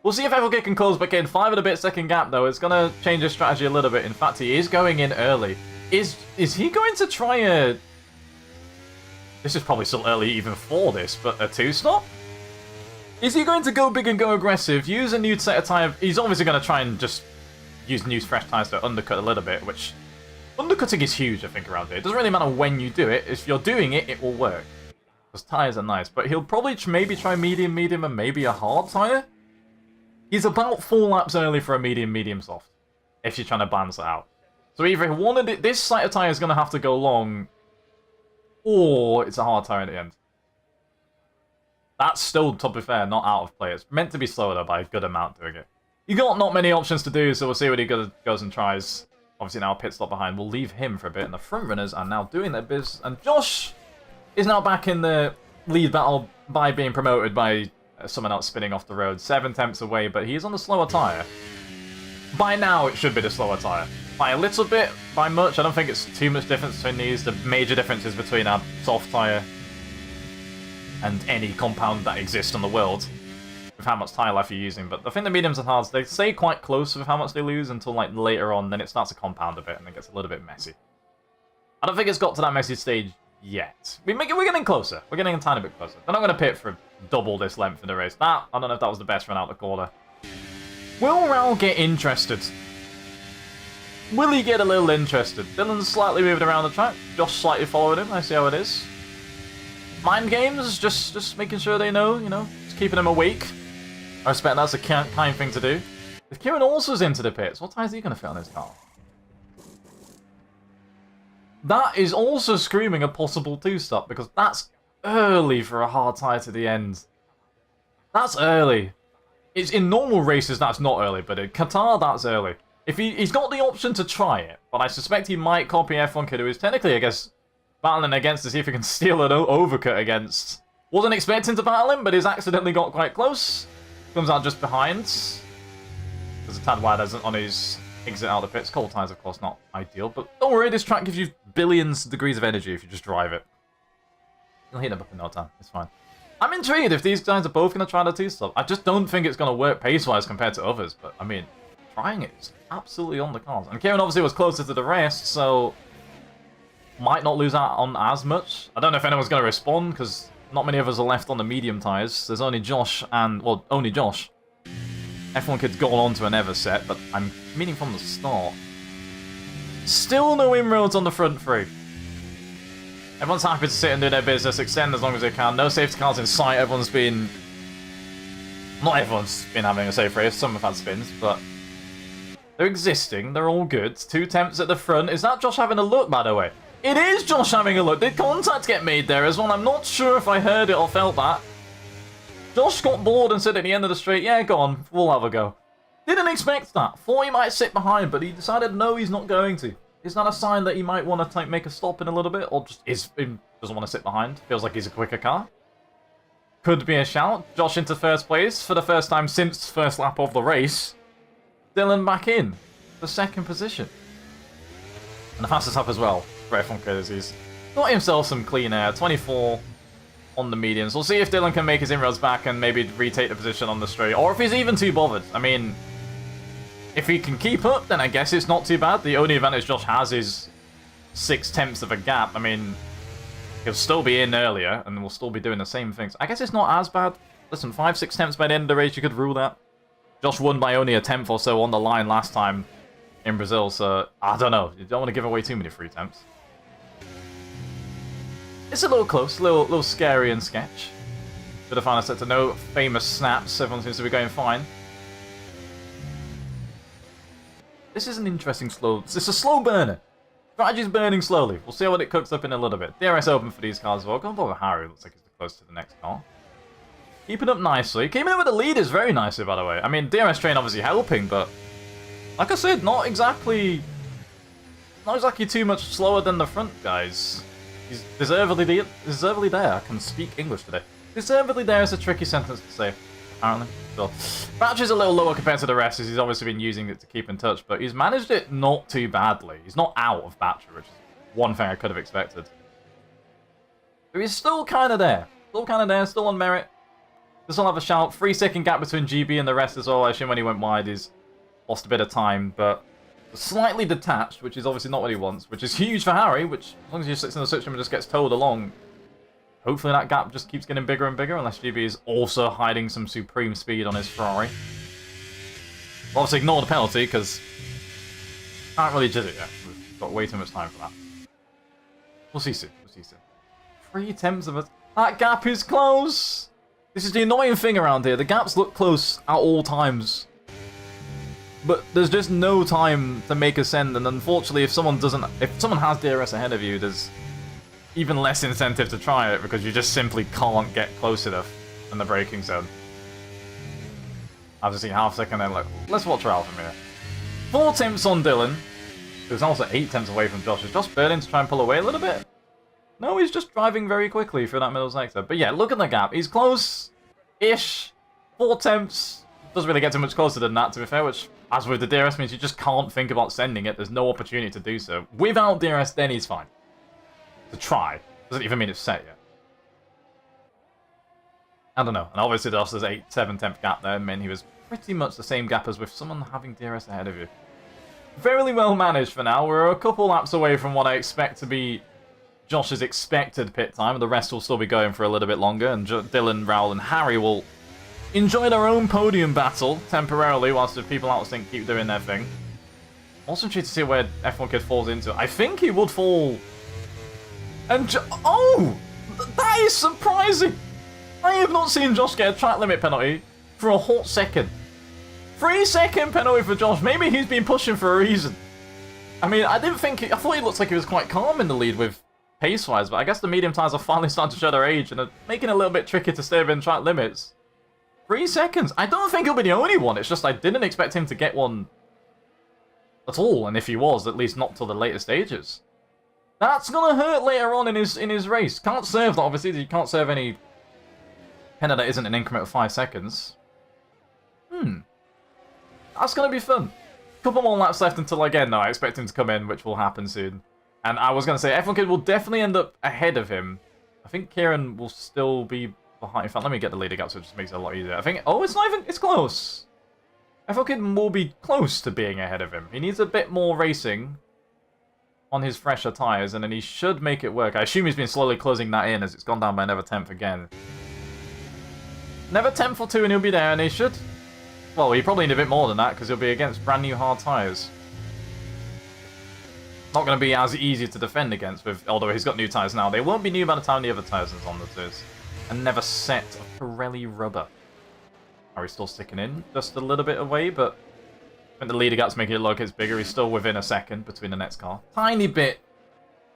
We'll see if FLK can close back in. 5 and a bit second gap, though. It's going to change his strategy a little bit. In fact, he is going in early. Is he going to try a... This is probably still early even for this, but a 2-stop? Is he going to go big and go aggressive, use a new set of tyre? He's obviously going to try and just use new fresh tyres to undercut a little bit, which... Undercutting is huge, I think, around here. It doesn't really matter when you do it. If you're doing it, it will work. Because tyres are nice. But he'll probably maybe try medium, and maybe a hard tyre. He's about 4 laps early for a medium soft, if you're trying to balance it out. So either he wanted it, this set of tyre is going to have to go long, or it's a hard tyre at the end. That's still, to be fair, not out of play. It's meant to be slower, though, by a good amount doing it. You got not many options to do, so we'll see what he goes and tries. Obviously now pit stop behind. We'll leave him for a bit, and the front runners are now doing their biz. And Josh is now back in the lead battle by being promoted by someone else spinning off the road. 7 tenths away, but he's on the slower tyre. By now, it should be the slower tyre. By a little bit, by much, I don't think it's too much difference between these. The major difference is between our soft tyre and any compound that exists in the world with how much tyre life you're using. But I think the mediums and hards, they stay quite close with how much they lose until like later on, then it starts to compound a bit and it gets a little bit messy. I don't think it's got to that messy stage yet. We're getting closer. We're getting a tiny bit closer. They're not going to pit for double this length in the race. I don't know if that was the best run out the corner. Will Raul get interested? Will he get a little interested? Dylan's slightly moving around the track. Josh slightly following him. I see how it is. Mind games, just making sure they know, just keeping them awake. I respect that's a kind thing to do. If Kieran Also's into the pits, what time is he going to fit on his car? That is also screaming a possible 2-stop, because that's early for a hard tyre to the end. That's early. It's in normal races, that's not early, but in Qatar, that's early. If he's got the option to try it, but I suspect he might copy F1 Kid, who is technically, I guess, battling against to see if he can steal an overcut against. Wasn't expecting to battle him, but he's accidentally got quite close. Comes out just behind. There's a tad wide on his exit out of the pits. Cold tyres, of course, not ideal, but don't worry, this track gives you billions of degrees of energy if you just drive it. You'll heat them up in no time, it's fine. I'm intrigued if these guys are both going to try the 2-stop. I just don't think it's going to work pace-wise compared to others, but, I mean, trying it is absolutely on the cards. And Kieran obviously was closer to the rest, so might not lose out on as much. I don't know if anyone's going to respond, because not many of us are left on the medium tyres. There's only Josh and, well, only Josh F1 Kid's gone on to an ever set, but I'm meaning from the start. Still no inroads on the front three. Everyone's happy to sit and do their business, extend as long as they can. No safety cars in sight. Everyone's been... Not everyone's been having a safe race. Some have had spins, but... They're existing. They're all good. 2 temps at the front. Is that Josh having a look, by the way? It is Josh having a look. Did contact get made there as well? I'm not sure if I heard it or felt that. Josh got bored and said at the end of the straight, yeah, go on. We'll have a go. Didn't expect that. Thought he might sit behind, but he decided no, he's not going to. Is that a sign that he might want to make a stop in a little bit? Or just doesn't want to sit behind? Feels like he's a quicker car? Could be a shout. Josh into first place for the first time since first lap of the race. Dylan back in for second position. And the fastest lap as well for F1 Kid. He's got himself some clean air. 24 on the mediums. We'll see if Dylan can make his inroads back and maybe retake the position on the straight. Or if he's even too bothered. I mean... If he can keep up, then I guess it's not too bad. The only advantage Josh has is 6 tenths of a gap. I mean, he'll still be in earlier, and we'll still be doing the same things. I guess it's not as bad. Listen, 5-6 tenths by the end of the race, you could rule that. Josh won by only a tenth or so on the line last time in Brazil, so I don't know. You don't want to give away too many free tenths. It's a little close, a little scary and sketch. Should have found a set to no famous snaps. Everyone seems to be going fine. This is an interesting slow... It's a slow burner. Strategy's burning slowly. We'll see what it cooks up in a little bit. DRS open for these cars as well. Go on board with Harry. Looks like he's close to the next car. Keeping up nicely. Keeping up with the leaders very nicely, by the way. I mean, DRS train obviously helping, but... Like I said, not exactly too much slower than the front guys. He's deservedly there. I can speak English today. Deservedly there is a tricky sentence to say, apparently. So, battery's a little lower compared to the rest, as he's obviously been using it to keep in touch, but he's managed it not too badly. He's not out of battery, which is one thing I could have expected. But he's still kind of there. Still on merit. Does still have a shout. 3-second gap between GB and the rest as well. I assume when he went wide, he's lost a bit of time, but slightly detached, which is obviously not what he wants, which is huge for Harry, which, as long as he sits in the switch room and just gets towed along, hopefully that gap just keeps getting bigger and bigger, unless GB is also hiding some supreme speed on his Ferrari. Well, obviously ignore the penalty, because can't really judge it yet. We've got way too much time for that. We'll see soon. 3 tenths of a... That gap is close! This is the annoying thing around here. The gaps look close at all times. But there's just no time to make a send, and unfortunately if someone has DRS ahead of you, there's even less incentive to try it, because you just simply can't get close enough in the braking zone. I've just seen half a second then, let's watch her out from here. 4 tenths on Dylan, who's also 8 tenths away from Josh. Is Josh burning to try and pull away a little bit? No, he's just driving very quickly through that middle sector. But yeah, look at the gap. He's close-ish. 4 tenths. Doesn't really get too much closer than that, to be fair, which, as with the DRS, means you just can't think about sending it. There's no opportunity to do so. Without DRS, then he's fine. To try. Doesn't even mean it's set yet. I don't know. And obviously there's 7 tenth gap there. I mean, he was pretty much the same gap as with someone having DRS ahead of you. Very well managed for now. We're a couple laps away from what I expect to be Josh's expected pit time. The rest will still be going for a little bit longer. And Dylan, Raul, and Harry will enjoy their own podium battle temporarily whilst the people out of sync keep doing their thing. Also intrigued to see where F1 Kid falls into. I think he would fall... And oh! That is surprising! I have not seen Josh get a track limit penalty for a hot second. 3-second penalty for Josh. Maybe he's been pushing for a reason. I mean, I thought he looked like he was quite calm in the lead with pace-wise, but I guess the medium tyres are finally starting to show their age and are making it a little bit tricky to stay within track limits. 3 seconds. I don't think he'll be the only one. It's just I didn't expect him to get one at all, and if he was, at least not till the later stages. That's gonna hurt later on in his race. Can't serve that, obviously. You can't serve any penalty that isn't an increment of 5 seconds. That's gonna be fun. Couple more laps left until, again, no, I expect him to come in, which will happen soon. And I was gonna say, F1 Kid will definitely end up ahead of him. I think Kieran will still be behind. In fact, let me get the leader gap so it just makes it a lot easier. I think, oh, it's not even, it's close. F1 Kid will be close to being ahead of him. He needs a bit more racing on his fresher tyres, and then he should make it work. I assume he's been slowly closing that in as it's gone down by another tenth again. Another tenth or two and he'll be there, and he should Well, he probably need a bit more than that, because he'll be against brand new hard tyres. Not going to be as easy to defend against, although he's got new tyres now. They won't be new by the time the other tyres is on the twos. And never set of Pirelli rubber. Are we still sticking in? Just a little bit away, but I think the leader gap's making it look it's bigger. He's still within a second between the next car. Tiny bit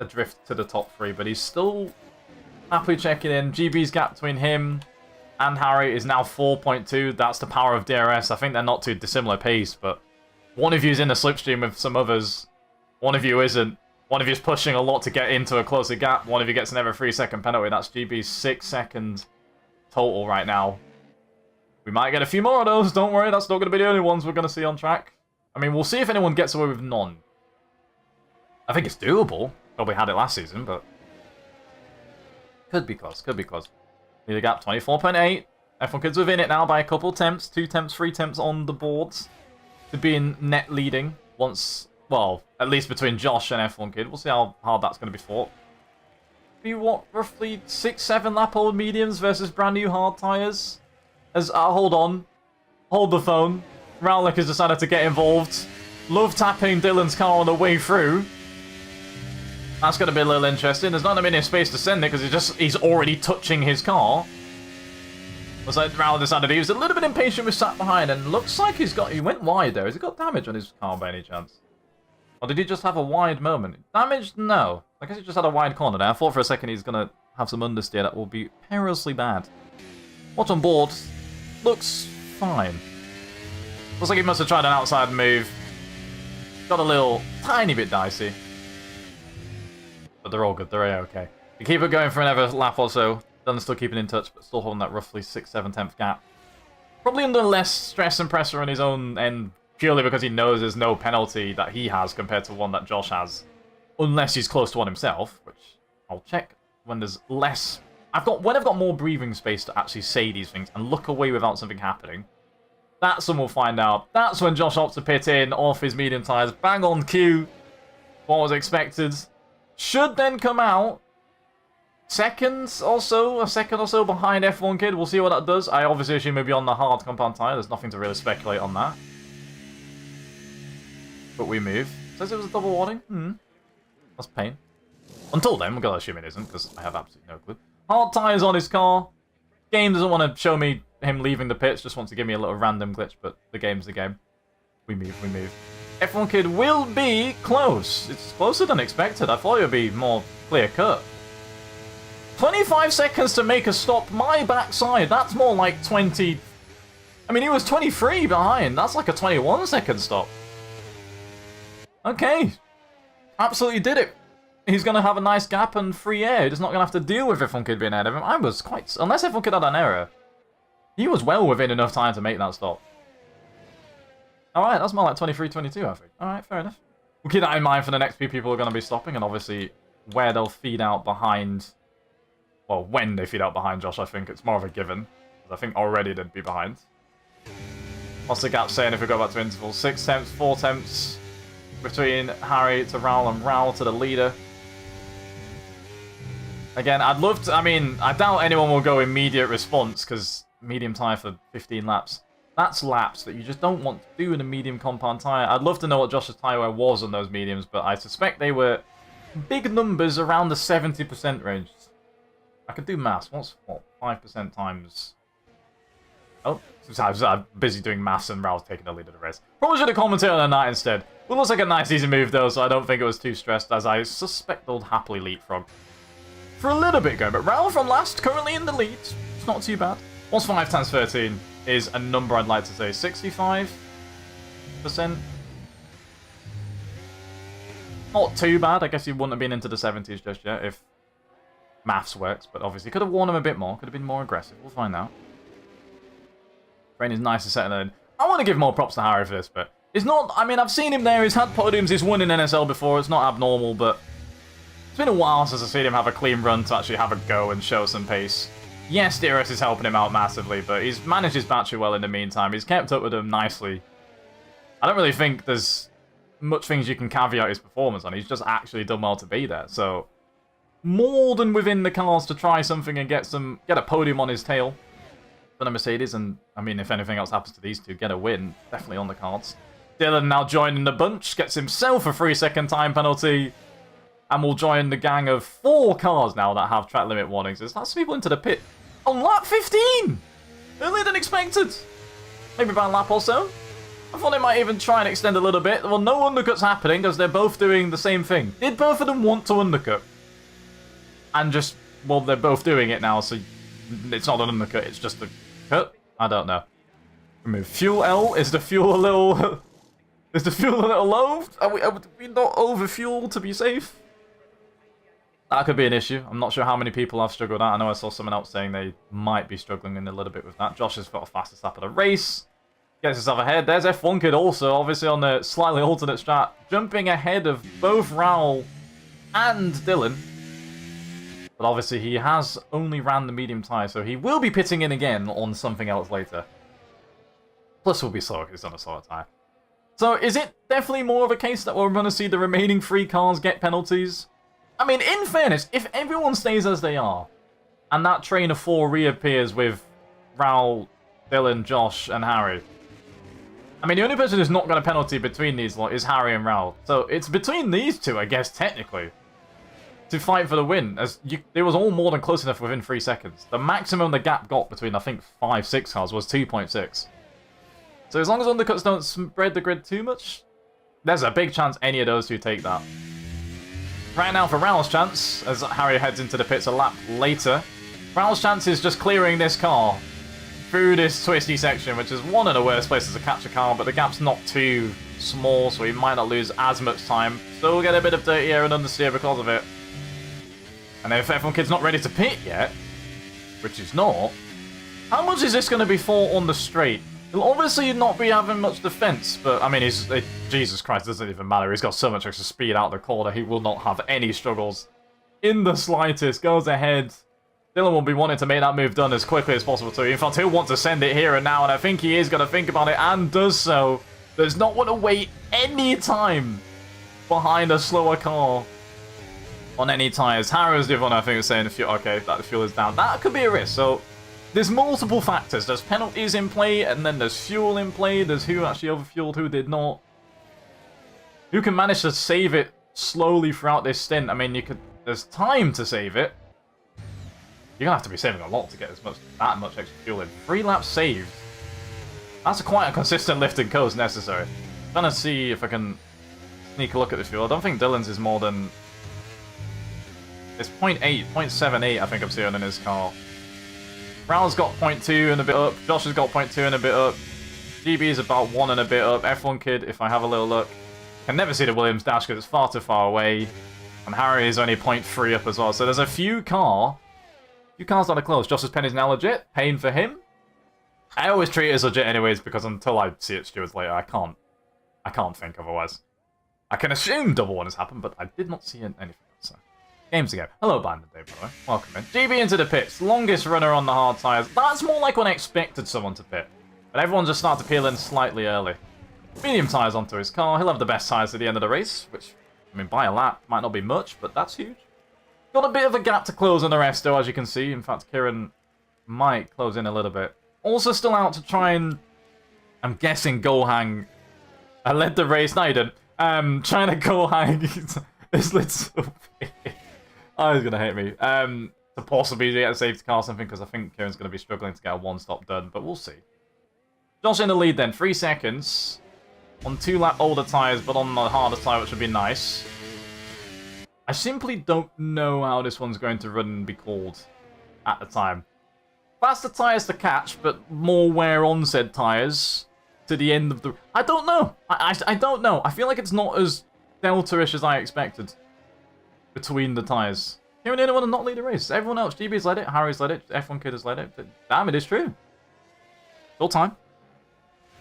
adrift to the top three, but he's still happily checking in. GB's gap between him and Harry is now 4.2. That's the power of DRS. I think they're not too dissimilar pace, but one of you's in the slipstream with some others. One of you isn't. One of you's pushing a lot to get into a closer gap. One of you gets an every 3-second penalty. That's GB's 6 seconds total right now. We might get a few more of those. Don't worry, that's not going to be the only ones we're going to see on track. I mean, we'll see if anyone gets away with none. I think it's doable. Probably had it last season, but could be close. Could be close. Leader gap 24.8. F1 Kids within it now by a couple attempts. 2 attempts, 3 attempts on the boards to be in net leading once. Well, at least between Josh and F1 Kid. We'll see how hard that's going to be fought. Be what, roughly 6-7 lap old mediums versus brand new hard tyres? As hold on. Hold the phone. Rowlick has decided to get involved. Love tapping Dylan's car on the way through. That's going to be a little interesting. There's not a minute of space to send it because he's already touching his car. Looks like Rowlick decided he was a little bit impatient with sat behind and looks like he went wide there. Has he got damage on his car by any chance? Or did he just have a wide moment? Damaged? No. I guess he just had a wide corner there. I thought for a second he's going to have some understeer that will be perilously bad. What's on board? Looks fine. Looks like he must have tried an outside move. Got a little tiny bit dicey. But they're all good. They're okay. You keep it going for another lap or so. Dylan's still keeping in touch, but still holding that roughly 6-7 tenth gap. Probably under less stress and pressure on his own end, purely because he knows there's no penalty that he has compared to one that Josh has. Unless he's close to one himself, which I'll check when there's less. When I've got more breathing space to actually say these things and look away without something happening. That's when we'll find out. That's when Josh opts to pit in off his medium tyres. Bang on cue. What was expected. Should then come out a second or so behind F1 Kid. We'll see what that does. I obviously assume he'll be on the hard compound tyre. There's nothing to really speculate on that. But we move. Says it was a double warning. That's pain. Until then, we're going to assume it isn't, because I have absolutely no clue. Hard tyres on his car. Game doesn't want to show me him leaving the pits, just wants to give me a little random glitch, but the game's the game. We move. F1 Kid will be close. It's closer than expected. I thought it would be more clear-cut. 25 seconds to make a stop. My backside. That's more like 20... I mean, he was 23 behind. That's like a 21-second stop. Okay. Absolutely did it. He's going to have a nice gap and free air. He's not going to have to deal with F1 Kid being ahead of him. I was quite... Unless F1 Kid had an error, he was well within enough time to make that stop. Alright, that's more like 23-22, I think. Alright, fair enough. We'll keep that in mind for the next few people who are going to be stopping, and obviously where they'll feed out behind... Well, when they feed out behind Josh, I think it's more of a given. I think already they'd be behind. What's the gap saying if we go back to intervals? 6 temps, 4 temps between Harry to Raul and Raul to the leader. Again, I'd love to... I mean, I doubt anyone will go immediate response, because medium tyre for 15 laps. That's laps that you just don't want to do in a medium compound tyre. I'd love to know what Josh's tyre wear was on those mediums, but I suspect they were big numbers around the 70% range. I could do maths. What's what? 5% times... Oh, I'm busy doing maths and Raul's taking the lead of the race. Probably should have commentated on that instead. It looks like a nice easy move though, so I don't think it was too stressed, as I suspect they'll happily leapfrog for a little bit going. But Raul from last, currently in the lead. It's not too bad. What's 5 times 13 is a number I'd like to say. 65%? Not too bad. I guess he wouldn't have been into the 70s just yet if maths works, but obviously could have warned him a bit more. Could have been more aggressive. We'll find out. Brain is nice to settle in. I want to give more props to Harry for this, but it's not... I mean, I've seen him there. He's had podiums. He's won in NSL before. It's not abnormal, but it's been a while since I've seen him have a clean run to actually have a go and show some pace. Yes, DRS is helping him out massively, but he's managed his battery well in the meantime. He's kept up with him nicely. I don't really think there's much things you can caveat his performance on. He's just actually done well to be there. So, more than within the cars to try something and get a podium on his tail. than a Mercedes, and I mean, if anything else happens to these two, get a win, definitely on the cards. Dylan now joining the bunch, gets himself a 3-second time penalty, and will join the gang of 4 cars now that have track limit warnings. There's lots of people into the pit on lap 15! Earlier than expected! Maybe about a lap or so. I thought they might even try and extend a little bit. Well, no undercut's happening because they're both doing the same thing. Did both of them want to undercut? And just, well, they're both doing it now, so it's not an undercut, it's just a cut? I don't know. Remove fuel L. Is the fuel a little... is the fuel a little low? Are we not over-fueled to be safe? That could be an issue. I'm not sure how many people have struggled with that. I know I saw someone else saying they might be struggling in a little bit with that. Josh has got a fastest lap of the race. Gets himself ahead. There's F1 Kid also, obviously on the slightly alternate strat. Jumping ahead of both Raul and Dylan. But obviously he has only ran the medium tyre, so he will be pitting in again on something else later. Plus we'll be slower because he's on a slower tyre. So is it definitely more of a case that we're going to see the remaining 3 cars get penalties? I mean, in fairness, if everyone stays as they are, and that train of 4 reappears with Raul, Dylan, Josh, and Harry. I mean, the only person who's not got a penalty between these lot is Harry and Raul. So it's between these two, I guess, technically, to fight for the win. As it was all more than close enough within 3 seconds. The maximum the gap got between, I think, 5-6 cars was 2.6. So as long as undercuts don't spread the grid too much, there's a big chance any of those two take that. Right now for Raul's chance, as Harry heads into the pits a lap later. Raul's chance is just clearing this car through this twisty section, which is one of the worst places to catch a car, but the gap's not too small, so he might not lose as much time. Still get a bit of dirty air and understeer because of it. And if F1 Kid's not ready to pit yet, which he's not, how much is this going to be for on the straight? He'll obviously not be having much defense, but I mean, Jesus Christ, it doesn't even matter. He's got so much extra speed out the corner, he will not have any struggles in the slightest. Goes ahead. Dylan will be wanting to make that move done as quickly as possible too. In fact, he'll want to send it here and now, and I think he is going to think about it and does so. Does not want to wait any time behind a slower car on any tyres. Harrow's the one I think is saying, okay, that the fuel is down. That could be a risk, so... There's multiple factors. There's penalties in play, and then there's fuel in play. There's who actually overfueled, who did not. Who can manage to save it slowly throughout this stint? I mean, there's time to save it. You're gonna have to be saving a lot to get that much extra fuel in. 3 laps saved. That's quite a consistent lift and coast necessary. I'm trying to see if I can sneak a look at the fuel. I don't think Dylan's is more than... It's 0.8, 0.78 I think I'm seeing in his car. Raul's got 0.2 and a bit up. Josh has got 0.2 and a bit up. GB is about 1 and a bit up. F1 Kid, if I have a little look, can never see the Williams dash because it's far too far away. And Harry is only 0.3 up as well. So there's a few cars that are close. Josh's pen is now legit. Pain for him. I always treat it as legit anyways because until I see it stewards later, I can't think otherwise. I can assume double one has happened, but I did not see anything else. So. Games ago. Hello, Bandit Dave, by the way. Welcome in. GB into the pits. Longest runner on the hard tyres. That's more like when I expected someone to pit. But everyone just started to peel in slightly early. Medium tyres onto his car. He'll have the best tyres at the end of the race, which, I mean, by a lap, might not be much, but that's huge. Got a bit of a gap to close on the rest, though, as you can see. In fact, Kieran might close in a little bit. Also still out to try and, I'm guessing, goal hang. I led the race. No, you didn't. Trying to goal hang this little bit. Oh, he's going to hate me. To possibly get a safety car or something, because I think Kieran's going to be struggling to get a one-stop done, but we'll see. Josh in the lead then, 3 seconds. On 2-lap older tyres, but on the harder tyre, which would be nice. I simply don't know how this one's going to run and be called at the time. Faster tyres to catch, but more wear on said tyres to the end of the... I don't know. I don't know. I feel like it's not as Delta-ish as I expected between the tyres. Kieran didn't want to not lead the race. Everyone else, GB's led it, Harry's led it, F1 Kid has led it. Damn, it is true. Still time.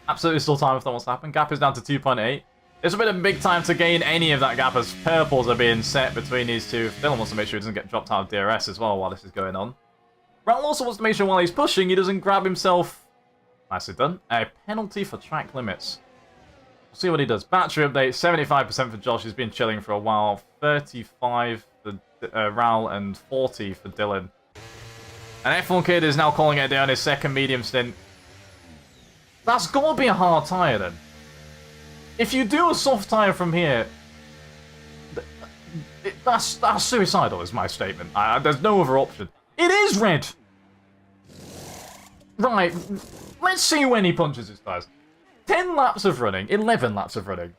Absolutely still time if that wants to happen. Gap is down to 2.8. This will be a big time to gain any of that gap as purples are being set between these two. Dylan wants to make sure he doesn't get dropped out of DRS as well while this is going on. Raul also wants to make sure while he's pushing he doesn't grab himself, nicely done, a penalty for track limits. We'll see what he does. Battery update, 75% for Josh. He's been chilling for a while. 35 for Raul and 40 for Dylan. And F1 Kid is now calling it a day on his second medium stint. That's got to be a hard tyre then. If you do a soft tyre from here, that's suicidal is my statement. There's no other option. It is red! Right, let's see when he punches his tyres. 10 laps of running, 11 laps of running,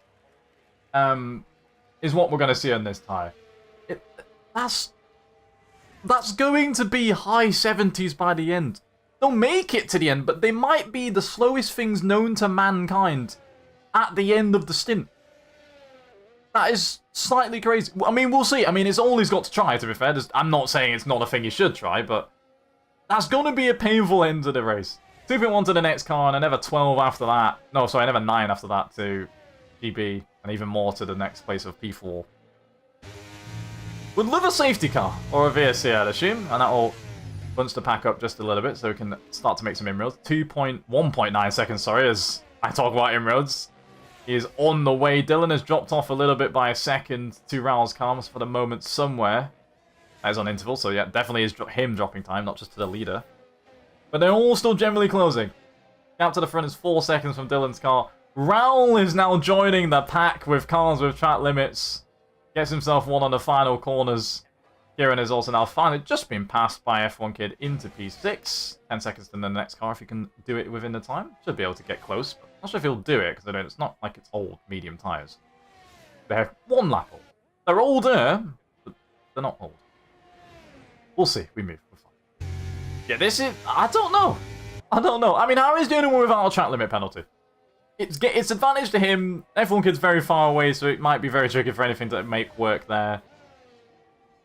is what we're going to see on this tyre. That's going to be high 70s by the end. They'll make it to the end, but they might be the slowest things known to mankind at the end of the stint. That is slightly crazy. I mean, we'll see. I mean, it's all he's got to try, to be fair. I'm not saying it's not a thing he should try, but that's going to be a painful end to the race. 2.1 to the next car, and another 12 after that. No, sorry, another 9 after that to GB, and even more to the next place of P4. Would love a safety car, or a VSC, I'd assume, and that will bunch the pack up just a little bit so we can start to make some inroads. 1.9 seconds, sorry, as I talk about inroads. He is on the way. Dylan has dropped off a little bit by a second to Raul's cars for the moment somewhere. That is on interval, so yeah, definitely is him dropping time, not just to the leader. But they're all still generally closing. Gap to the front is 4 seconds from Dylan's car. Raul is now joining the pack with cars with track limits. Gets himself one on the final corners. Kieran is also now finally just been passed by F1 Kid into P6. 10 seconds to the next car if he can do it within the time. Should be able to get close. But not sure if he'll do it because it's not like it's old medium tyres. They're 1 lap old. They're older, but they're not old. We'll see. We move. We're fine. Yeah, this is... I don't know. I mean, how is doing it without a track limit penalty? It's advantage to him. F1 Kid's very far away, so it might be very tricky for anything to make work there.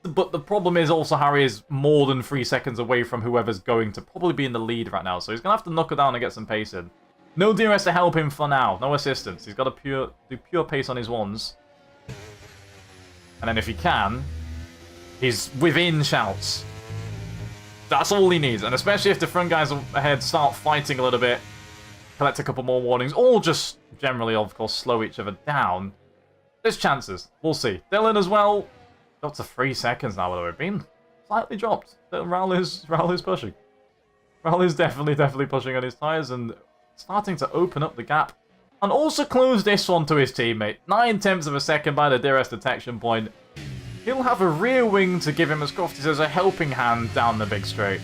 But the problem is also Harry is more than 3 seconds away from whoever's going to probably be in the lead right now, so he's going to have to knuckle down and get some pace in. No DRS to help him for now. No assistance. He's got to do pure pace on his ones. And then if he can, he's within shouts. That's all he needs, and especially if the front guys ahead start fighting a little bit, collect a couple more warnings, or just generally, of course, slow each other down. There's chances. We'll see. Dylan as well. Got to 3 seconds now, although we've been slightly dropped. Raul is pushing. Raul is definitely pushing on his tyres and starting to open up the gap. And also close this one to his teammate. 9/10 of a second by the DRS detection point. He'll have a rear wing to give him, as Crofty says, a helping hand down the big straight.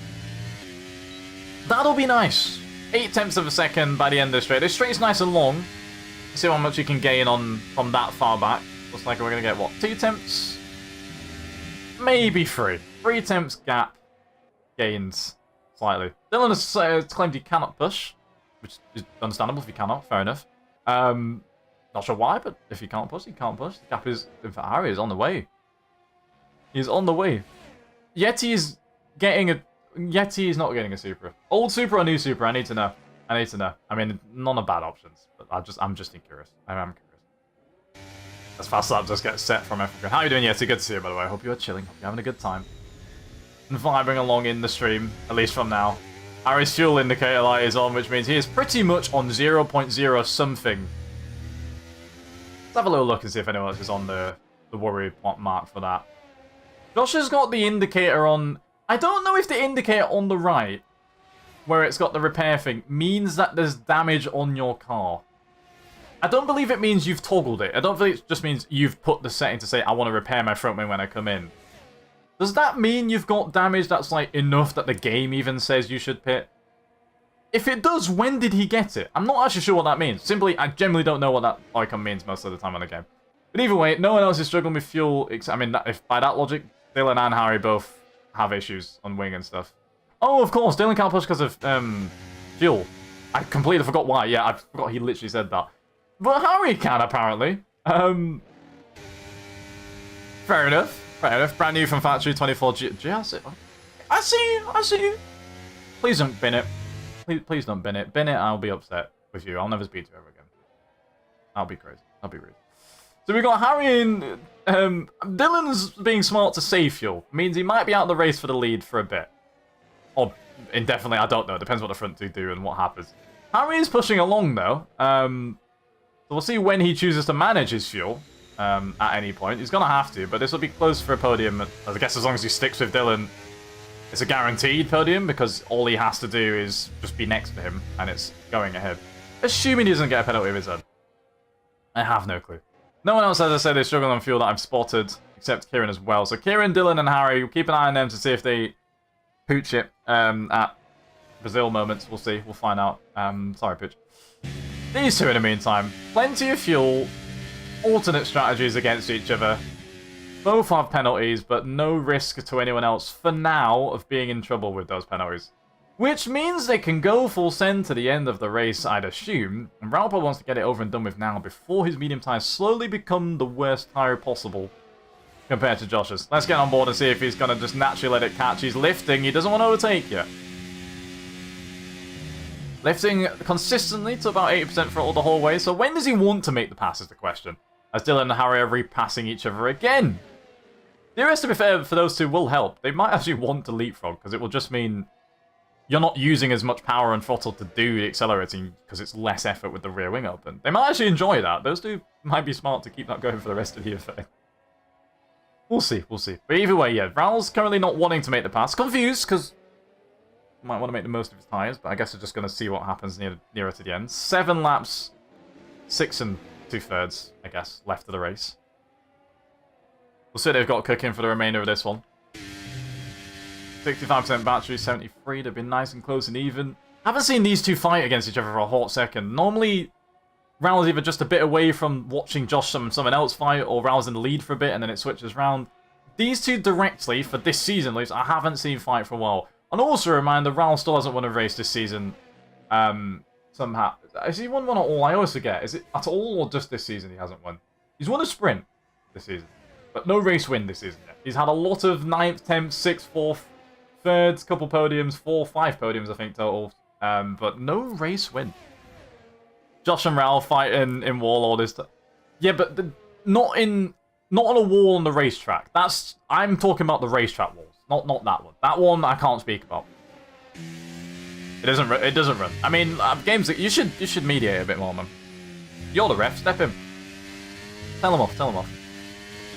That'll be nice. 8/10 of a second by the end of the straight. This straight's nice and long. Let's see how much you can gain on from that far back. Looks like we're going to get, what, 2 temps? Maybe 3. 3 temps gap gains slightly. Dylan has claimed he cannot push, which is understandable if he cannot. Fair enough. Not sure why, but if he can't push, he can't push. The gap is... In fact, Harry is on the way. He's on the way. Yeti is getting a... Yeti is not getting a Supra. Old Supra or new Supra? I need to know. I mean, none are bad options, but I'm just curious. I am curious. As fast lap just gets set from Africa. How are you doing, Yeti? Good to see you, by the way. I hope you're chilling. Hope you're having a good time. And vibing along in the stream, at least from now. Harry's fuel indicator light is on, which means he is pretty much on 0.0 something. Let's have a little look and see if anyone else is on the worry mark for that. Josh has got the indicator on... I don't know if the indicator on the right, where it's got the repair thing, means that there's damage on your car. I don't believe it means you've toggled it. I don't believe it just means you've put the setting to say, I want to repair my front wing when I come in. Does that mean you've got damage that's like enough that the game even says you should pit? If it does, when did he get it? I'm not actually sure what that means. Simply, I generally don't know what that icon means most of the time on the game. But either way, no one else is struggling with fuel. I mean, if by that logic, Dylan and Harry both have issues on wing and stuff. Oh, of course, Dylan can't push because of fuel. I completely forgot why. Yeah, I forgot he literally said that. But Harry can, apparently. Fair enough. Fair enough. Brand new from factory, 24G. I see you. Please don't bin it. Please don't bin it. Bin it, I'll be upset with you. I'll never speak to you ever again. I'll be crazy. I'll be rude. So we got Harry and Dylan's being smart to save fuel. Means he might be out of the race for the lead for a bit. Or indefinitely, I don't know. Depends what the front two do and what happens. Harry is pushing along, though. So we'll see when he chooses to manage his fuel at any point. He's going to have to, but this will be close for a podium. I guess as long as he sticks with Dylan It's a guaranteed podium because all he has to do is just be next to him and it's going ahead. Assuming he doesn't get a penalty of his own. I have no clue. No one else, as I said, is struggling on fuel that I've spotted, except Kieran as well. So Kieran, Dylan, and Harry, keep an eye on them to see if they pooch it at Brazil moments. We'll see. We'll find out. Sorry, Pooch. These two, in the meantime, plenty of fuel, alternate strategies against each other. Both have penalties, but no risk to anyone else, for now, of being in trouble with those penalties. Which means they can go full send to the end of the race, I'd assume. And Ralph wants to get it over and done with now, before his medium tyres slowly become the worst tyre possible compared to Josh's. Let's get on board and see if he's going to just naturally let it catch. He's lifting. He doesn't want to overtake yet. Lifting consistently to about 80% throttle the whole way. So when does he want to make the pass is the question. As Dylan and Harry are repassing each other again. DRS, to be fair, for those two will help. They might actually want to leapfrog, because it will just mean you're not using as much power and throttle to do the accelerating, because it's less effort with the rear wing open. They might actually enjoy that. Those two might be smart to keep that going for the rest of the affair. We'll see, we'll see. But either way, yeah, Raul's currently not wanting to make the pass. Confused, because he might want to make the most of his tyres, but I guess we're just going to see what happens nearer to the end. 7 laps, 6 2/3, I guess, left of the race. We'll see what they've got cooking for the remainder of this one. 65% battery, 73. They've been nice and close and even. Haven't seen these two fight against each other for a hot second. Normally, Raul's either just a bit away from watching Josh and someone else fight, or Raul's in the lead for a bit and then it switches round. These two directly, for this season at least, I haven't seen fight for a while. And also a reminder, Raul still hasn't won a race this season. Somehow. Has he won one at all? I always forget. Is it at all or just this season he hasn't won? He's won a sprint this season. But no race win this season yet. He's had a lot of 9th, 10th, 6th, 4th, 3rd, couple podiums, 4, 5 podiums I think total. But no race win. Josh and Raul fighting in Warlord is... Yeah, but not on a wall on the racetrack. I'm talking about the racetrack walls. Not that one. That one I can't speak about. It doesn't run. I mean, games that you should mediate a bit more, man. You're the ref. Step in. Tell him off. Tell him off.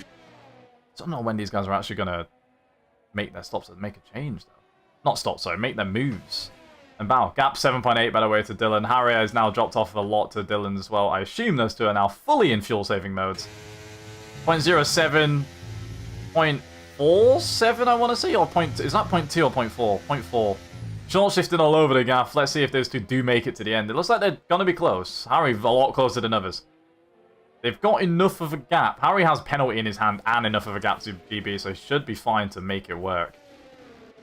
I don't know when these guys are actually gonna make their stops and make a change, though. Not stop, sorry. Make their moves. And bow. Gap 7.8 by the way to Dylan. Harry has now dropped off a lot to Dylan as well. I assume those two are now fully in fuel-saving modes. 0.07, 0.47, I want to say, or is that 0.2 or 0.4? 0.4. Short shifting all over the gaff. Let's see if those two do make it to the end. It looks like they're going to be close. Harry a lot closer than others. They've got enough of a gap. Harry has penalty in his hand and enough of a gap to GB, so he should be fine to make it work.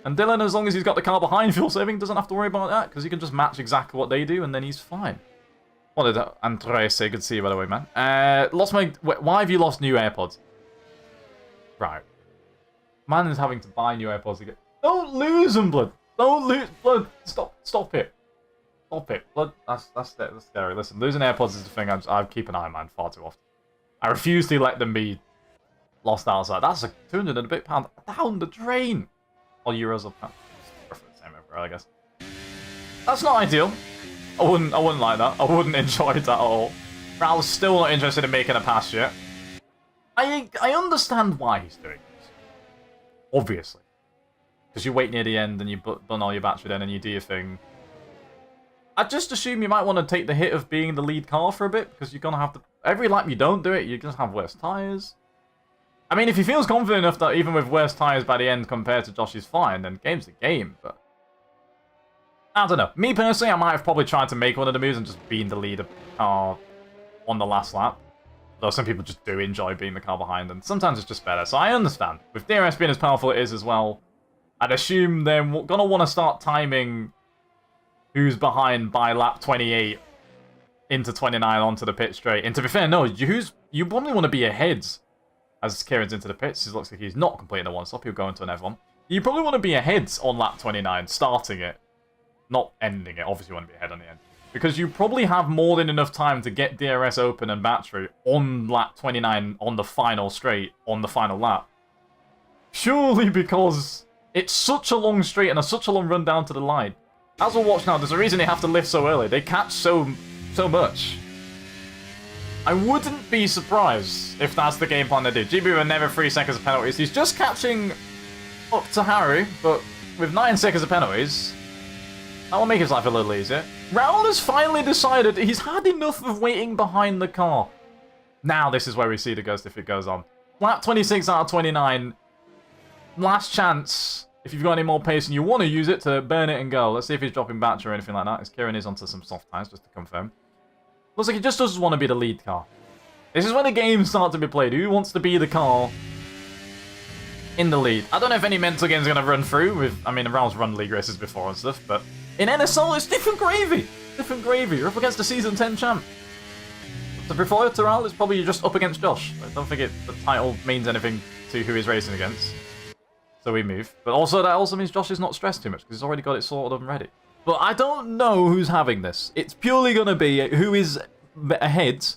And Dylan, as long as he's got the car behind fuel saving, doesn't have to worry about that, because he can just match exactly what they do, and then he's fine. What did Andreas say? Good to see you, by the way, man. Why have you lost new AirPods? Right. Man is having to buy new AirPods again. Don't lose them, blood. Don't lose blood. Stop it. Stop it. Blood. That's scary. Listen, losing AirPods is the thing I keep an eye on, man, far too often. I refuse to let them be lost outside. That's like 200 and a bit pound down the drain. Or euros or pound. Roughly the same overall, I guess. That's not ideal. I wouldn't like that. I wouldn't enjoy that at all. Raul's still not interested in making a pass yet. I understand why he's doing this. Obviously. Because you wait near the end and you burn all your battery then and you do your thing. I just assume you might want to take the hit of being the lead car for a bit, because you're going to have to... Every lap you don't do it, you're going to have worse tyres. I mean, if he feels confident enough that even with worse tyres by the end compared to Josh is fine, then game's the game, but... I don't know. Me personally, I might have probably tried to make one of the moves and just being the leader car on the last lap. Though some people just do enjoy being the car behind, and sometimes it's just better. So I understand. With DRS being as powerful it is as well, I'd assume they're going to want to start timing who's behind by lap 28 into 29 onto the pit straight. And to be fair, no, you probably want to be ahead as Kieran's into the pits. It looks like he's not completing a one-stop. He'll go into an F1. You probably want to be ahead on lap 29, starting it. Not ending it. Obviously you want to be ahead on the end. Because you probably have more than enough time to get DRS open and battery on lap 29 on the final straight, on the final lap. Surely because it's such a long straight and such a long run down to the line. As we'll watch now, there's a reason they have to lift so early. They catch so much. I wouldn't be surprised if that's the game plan they do. GB were never 3 seconds of penalties. He's just catching up to Harry, but with 9 seconds of penalties, that will make his life a little easier. Raul has finally decided he's had enough of waiting behind the car. Now this is where we see the ghost if it goes on. Lap 26 out of 29. Last chance. If you've got any more pace and you want to use it to burn it and go. Let's see if he's dropping battery or anything like that. As Kieran is onto some soft tires, just to confirm. Looks like he just doesn't want to be the lead car. This is when the games start to be played. Who wants to be the car in the lead? I don't know if any mental games are going to run through with... I mean, Raul's run league races before and stuff, but in NSL, it's different gravy. Different gravy. You're up against the Season 10 champ. So before to Raul, it's probably just up against Josh. I don't think the title means anything to who he's racing against. So we move. But also, that also means Josh is not stressed too much, because he's already got it sorted and ready. But I don't know who's having this. It's purely going to be who is ahead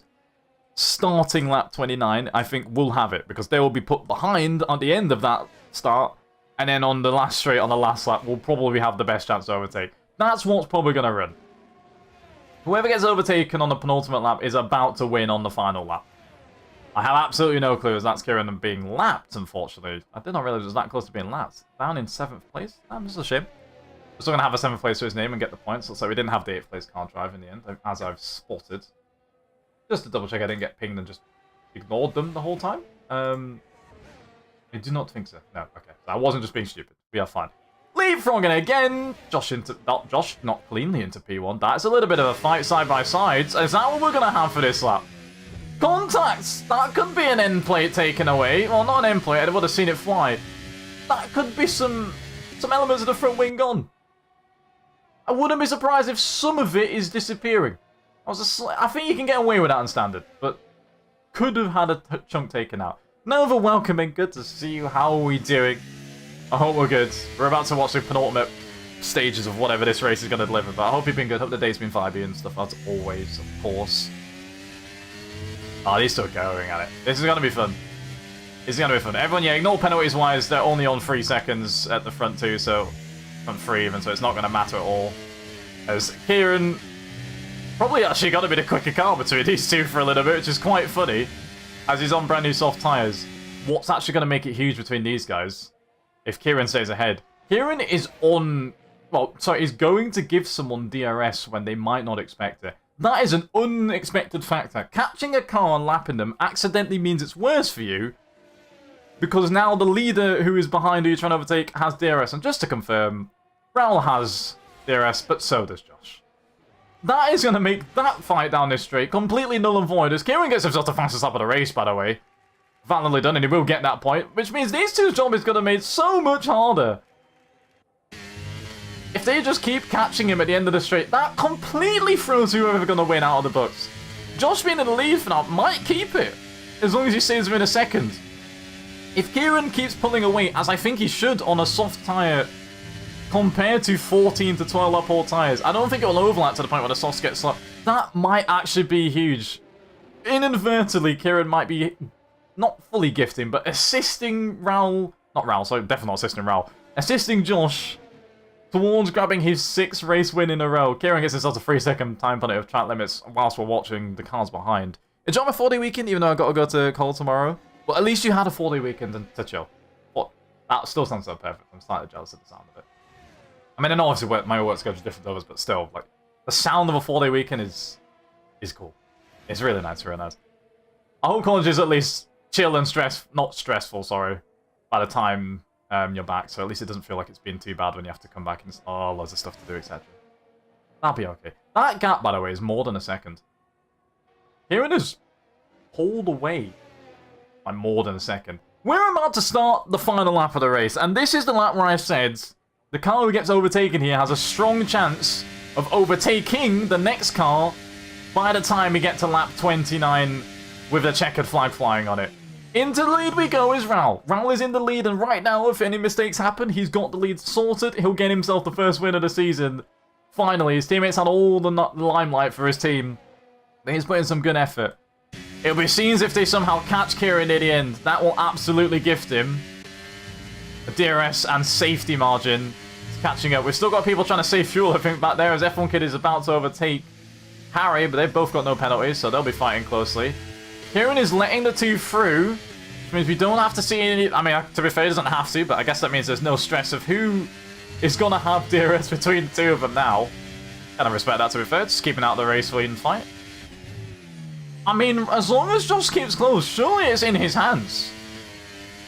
starting lap 29, I think will have it, because they will be put behind at the end of that start, and then on the last straight, on the last lap, will probably have the best chance to overtake. That's what's probably going to run. Whoever gets overtaken on the penultimate lap is about to win on the final lap. I have absolutely no clue as that's Kieran being lapped, unfortunately. I did not realize it was that close to being lapped. Down in 7th place? Damn, this is a shame. We're still going to have a 7th place to his name and get the points. Looks like we didn't have the 8th place car drive in the end, as I've spotted. Just to double check I didn't get pinged and just ignored them the whole time. I do not think so. No, okay. So I wasn't just being stupid. We are fine. Leapfrogging again. Josh, not cleanly into P1. That's a little bit of a fight side by side. Is that what we're going to have for this lap? Contacts! That could be an end plate taken away. Well, not an end plate. I would have seen it fly. That could be some elements of the front wing gone. I wouldn't be surprised if some of it is disappearing. I think you can get away with that on standard, but could have had a chunk taken out. Nova, welcoming. Good to see you. How are we doing? I hope we're good. We're about to watch the penultimate stages of whatever this race is going to deliver, but I hope you've been good. Hope the day's been vibey and stuff, as always, of course. Oh, he's still going at it. This is going to be fun. This is going to be fun. Everyone, yeah, ignore penalties-wise. They're only on 3 seconds at the front two, so front 3 even, so it's not going to matter at all. As Kieran probably actually got to be the quicker car between these two for a little bit, which is quite funny, as he's on brand new soft tyres. What's actually going to make it huge between these guys if Kieran stays ahead? Kieran is on... Well, sorry, he's going to give someone DRS when they might not expect it. That is an unexpected factor. Catching a car and lapping them accidentally means it's worse for you, because now the leader who is behind who you're trying to overtake has DRS. And just to confirm, Raul has DRS, but so does Josh. That is going to make that fight down this straight completely null and void, as Kieran gets himself the fastest lap of the race, by the way. Valiantly done, and he will get that point, which means these two's job is going to be made so much harder. If they just keep catching him at the end of the straight, that completely throws whoever's going to win out of the books. Josh being in the lead for now might keep it, as long as he stays within a second. If Kieran keeps pulling away, as I think he should on a soft tyre, compared to 14 to 12 uphill tyres, I don't think it will overlap to the point where the softs get slow. That might actually be huge. Inadvertently, Kieran might be not fully gifting, but assisting Raul, not Raul, so definitely not assisting Raul, assisting Josh towards grabbing his 6th race win in a row. Kieran gets himself a 3-second time penalty of track limits whilst we're watching the cars behind. Enjoy my 4-day weekend, even though I've got to go to Cole tomorrow. But at least you had a 4-day weekend to chill. But that still sounds so perfect. I'm slightly jealous of the sound of it. I mean, I know obviously my work schedule is different to others, but still, like, the sound of a 4-day weekend is cool. It's really nice, really nice. I hope college is at least chill and not stressful, sorry, by the time you're back, so at least it doesn't feel like it's been too bad when you have to come back and loads of stuff to do, etc. That'll be okay. That gap, by the way, is more than a second. Kieran is pulled away by more than a second. We're about to start the final lap of the race, and this is the lap where I said the car who gets overtaken here has a strong chance of overtaking the next car by the time we get to lap 29 with the checkered flag flying on it. Into the lead we go is Raul. Raul is in the lead, and right now, if any mistakes happen, he's got the lead sorted. He'll get himself the first win of the season. Finally, his teammates had all the limelight for his team. He's putting some good effort. It'll be seen as if they somehow catch Kieran at the end. That will absolutely gift him a DRS and safety margin. It's catching up. We've still got people trying to save fuel, I think, back there, as F1 Kid is about to overtake Harry, but they've both got no penalties, so they'll be fighting closely. Kieran is letting the two through, which means we don't have to see any... I mean, to be fair, he doesn't have to, but I guess that means there's no stress of who is going to have DRS between the two of them now. And I respect that, to be fair. Just keeping out the race lead and fight. I mean, as long as Josh keeps close, surely it's in his hands.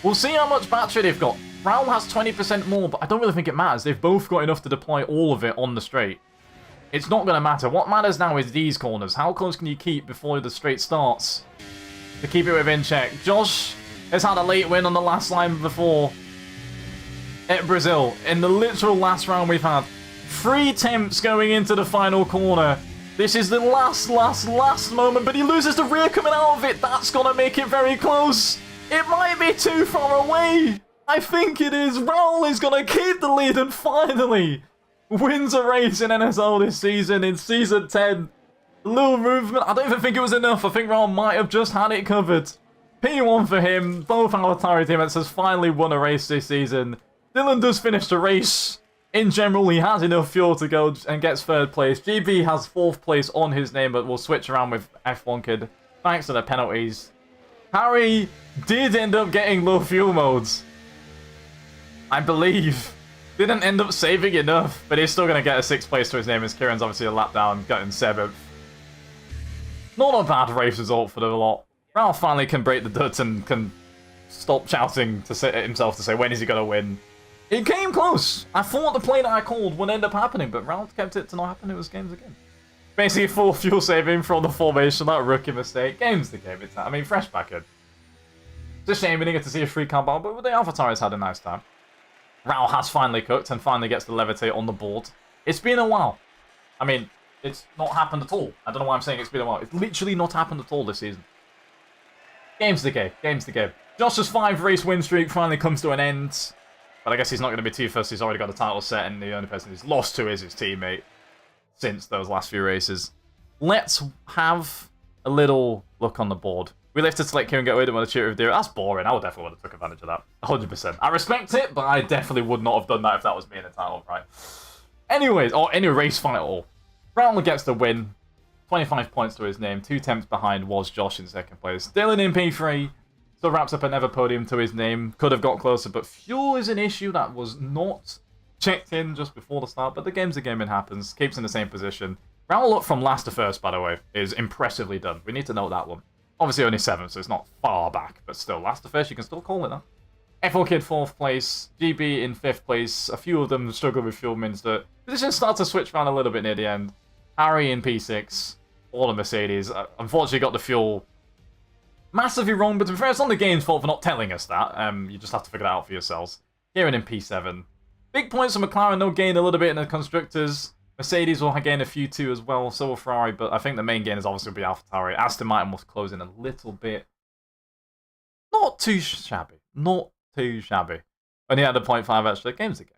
We'll see how much battery they've got. Raul has 20% more, but I don't really think it matters. They've both got enough to deploy all of it on the straight. It's not going to matter. What matters now is these corners. How close can you keep before the straight starts? To keep it within check. Josh has had a late win on the last line before at Brazil. In the literal last round we've had. 3 attempts going into the final corner. This is the last moment, but he loses the rear coming out of it. That's going to make it very close. It might be too far away. I think it is. Raul is going to keep the lead and finally wins a race in NSL this season, in Season 10. A little movement. I don't even think it was enough. I think Raul might have just had it covered. P1 for him. Both AlphaTauri teammates has finally won a race this season. Dylan does finish the race. In general, he has enough fuel to go and gets 3rd place. GB has 4th place on his name, but we'll switch around with F1 Kid. Thanks to the penalties. Harry did end up getting low fuel modes. I believe. Didn't end up saving enough, but he's still going to get a 6th place to his name, as Kieran's obviously a lap down, getting 7th. Not a bad race result for the lot. Ralph finally can break the duds and can stop shouting to say himself to say when is he going to win. It came close. I thought the play that I called would end up happening, but Ralph kept it to not happen. It was games again. Basically, full fuel saving from the formation, that rookie mistake. Game's the game. I mean, fresh back in. It's a shame we didn't get to see a free car bar, but the AlphaTauri's had a nice time. Raul has finally cooked and finally gets the levitate on the board. It's been a while. I mean, it's not happened at all. I don't know why I'm saying it's been a while. It's literally not happened at all this season. Game's the game. Game's the game. Josh's 5-race win streak finally comes to an end. But I guess he's not going to be too fussed. He's already got the title set, and the only person he's lost to is his teammate since those last few races. Let's have a little look on the board. We lifted to let Kieran get away with a shooter of deer. That's boring. I would definitely would have took advantage of that. 100%. I respect it, but I definitely would not have done that if that was me in a title, right? Anyways, or any race fight at all. Brownlee gets the win. 25 points to his name. 2 attempts behind was Josh in 2nd place. Dylan in P3. Still wraps up another podium to his name. Could have got closer, but fuel is an issue that was not checked in just before the start. But the game's a game, it happens. Keeps in the same position. Brownlee up from last to first, by the way, is impressively done. We need to note that one. Obviously only 7th, so it's not far back, but still, last to first, you can still call it that. F4 Kid 4th place, GB in 5th place. A few of them struggle with fuel means that positions start to switch around a little bit near the end. Harry in P6, all the Mercedes. Unfortunately got the fuel massively wrong, but to be fair, it's not the game's fault for not telling us that. You just have to figure that out for yourselves. Kieran in P7. Big points for McLaren, they'll gain a little bit in the Constructors. Mercedes will gain a few too as well, so will Ferrari, but I think the main gain is obviously be AlphaTauri. Aston Martin was closing a little bit. Not too shabby. Not too shabby. Only had a 0.5 extra. Game's a game.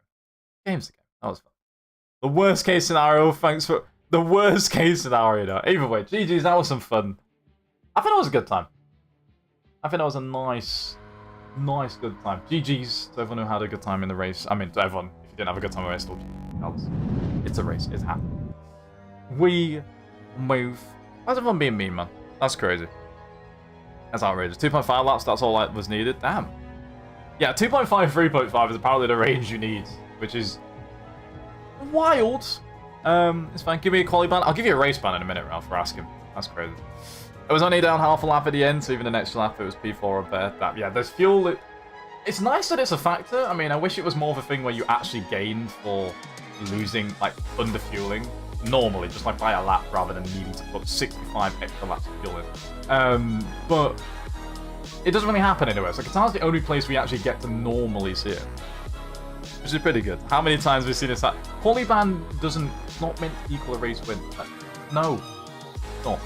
Game's a game. That was fun. The worst case scenario, thanks for... The worst case scenario, though. Either way, GG's, that was some fun. I think that was a good time. I think that was a nice good time. GG's to everyone who had a good time in the race. I mean, to everyone, if you didn't have a good time in the race, still it's a race. It's happening. We move. How's everyone being mean, man? That's crazy. That's outrageous. 2.5 laps, that's all that was needed. Damn. Yeah, 2.5, 3.5 is apparently the range you need, which is wild. It's fine. Give me a quali ban. I'll give you a race ban in a minute, Ralph, for asking. That's crazy. It was only down half a lap at the end, so even the next lap it was P4 or better. Yeah, there's fuel. It's nice that it's a factor. I mean, I wish it was more of a thing where you actually gained for losing, like, under-fueling. Normally, just like by a lap rather than needing to put 65 extra laps of fuel in. But it doesn't really happen anywhere. So Qatar's the only place we actually get to normally see it. Which is pretty good. How many times have we seen this? Quali ban doesn't, not meant to equal a race win. No. No.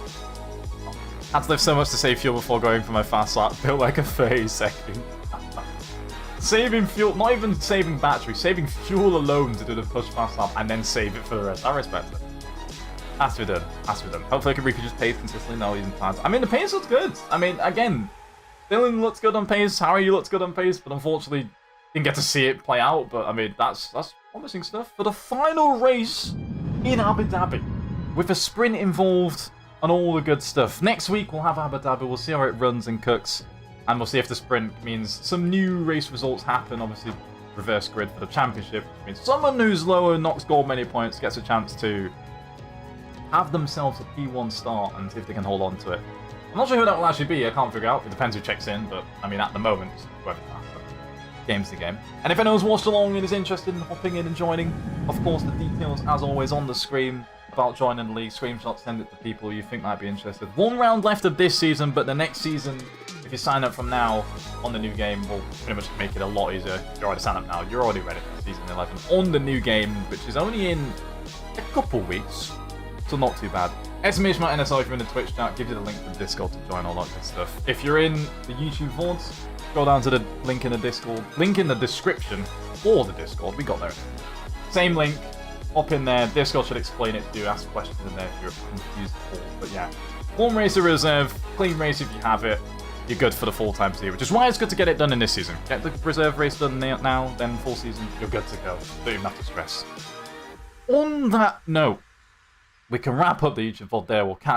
Had to lift so much to save fuel before going for my fast lap. Built like a 30-second. Saving fuel, not even saving battery, saving fuel alone to do the push fast lap and then save it for the rest. I respect it. Has to be done. Has to be done. Hopefully I can reproduce pace consistently now using plans. I mean, the pace looks good. I mean, again, Dylan looks good on pace. Harry looks good on pace, but unfortunately didn't get to see it play out. But I mean, that's promising stuff for the final race in Abu Dhabi with a sprint involved and all the good stuff. Next week we'll have Abu Dhabi. We'll see how it runs and cooks. And we'll see if the sprint means some new race results happen. Obviously, reverse grid for the championship. I mean, someone who's lower and not scored many points gets a chance to have themselves a P1 start and see if they can hold on to it. I'm not sure who that will actually be, I can't figure out. It depends who checks in, but I mean, at the moment, whoever game's the game. And if anyone's watched along and is interested in hopping in and joining, of course, the details, as always, on the screen about joining the league. Screenshots, send it to people you think might be interested. 1 round left of this season, but the next season, if you sign up from now on the new game, will pretty much make it a lot easier. If you already sign up now, you're already ready for season 11 on the new game, which is only in a couple weeks, so not too bad. !NSL if you're in the Twitch chat, gives you the link to the Discord to join all that good stuff. If you're in the YouTube VODs, go down to the link in the Discord, link in the description for the Discord. We got there. Same link, hop in there. Discord should explain it to you, ask questions in there if you're confused at all. But yeah, warm racer reserve, clean race if you have it. You're good for the full-time season, which is why it's good to get it done in this season. Get the reserve race done now, then full season, you're good to go. Don't even have to stress. On that note, we can wrap up the YouTube VOD there. We'll catch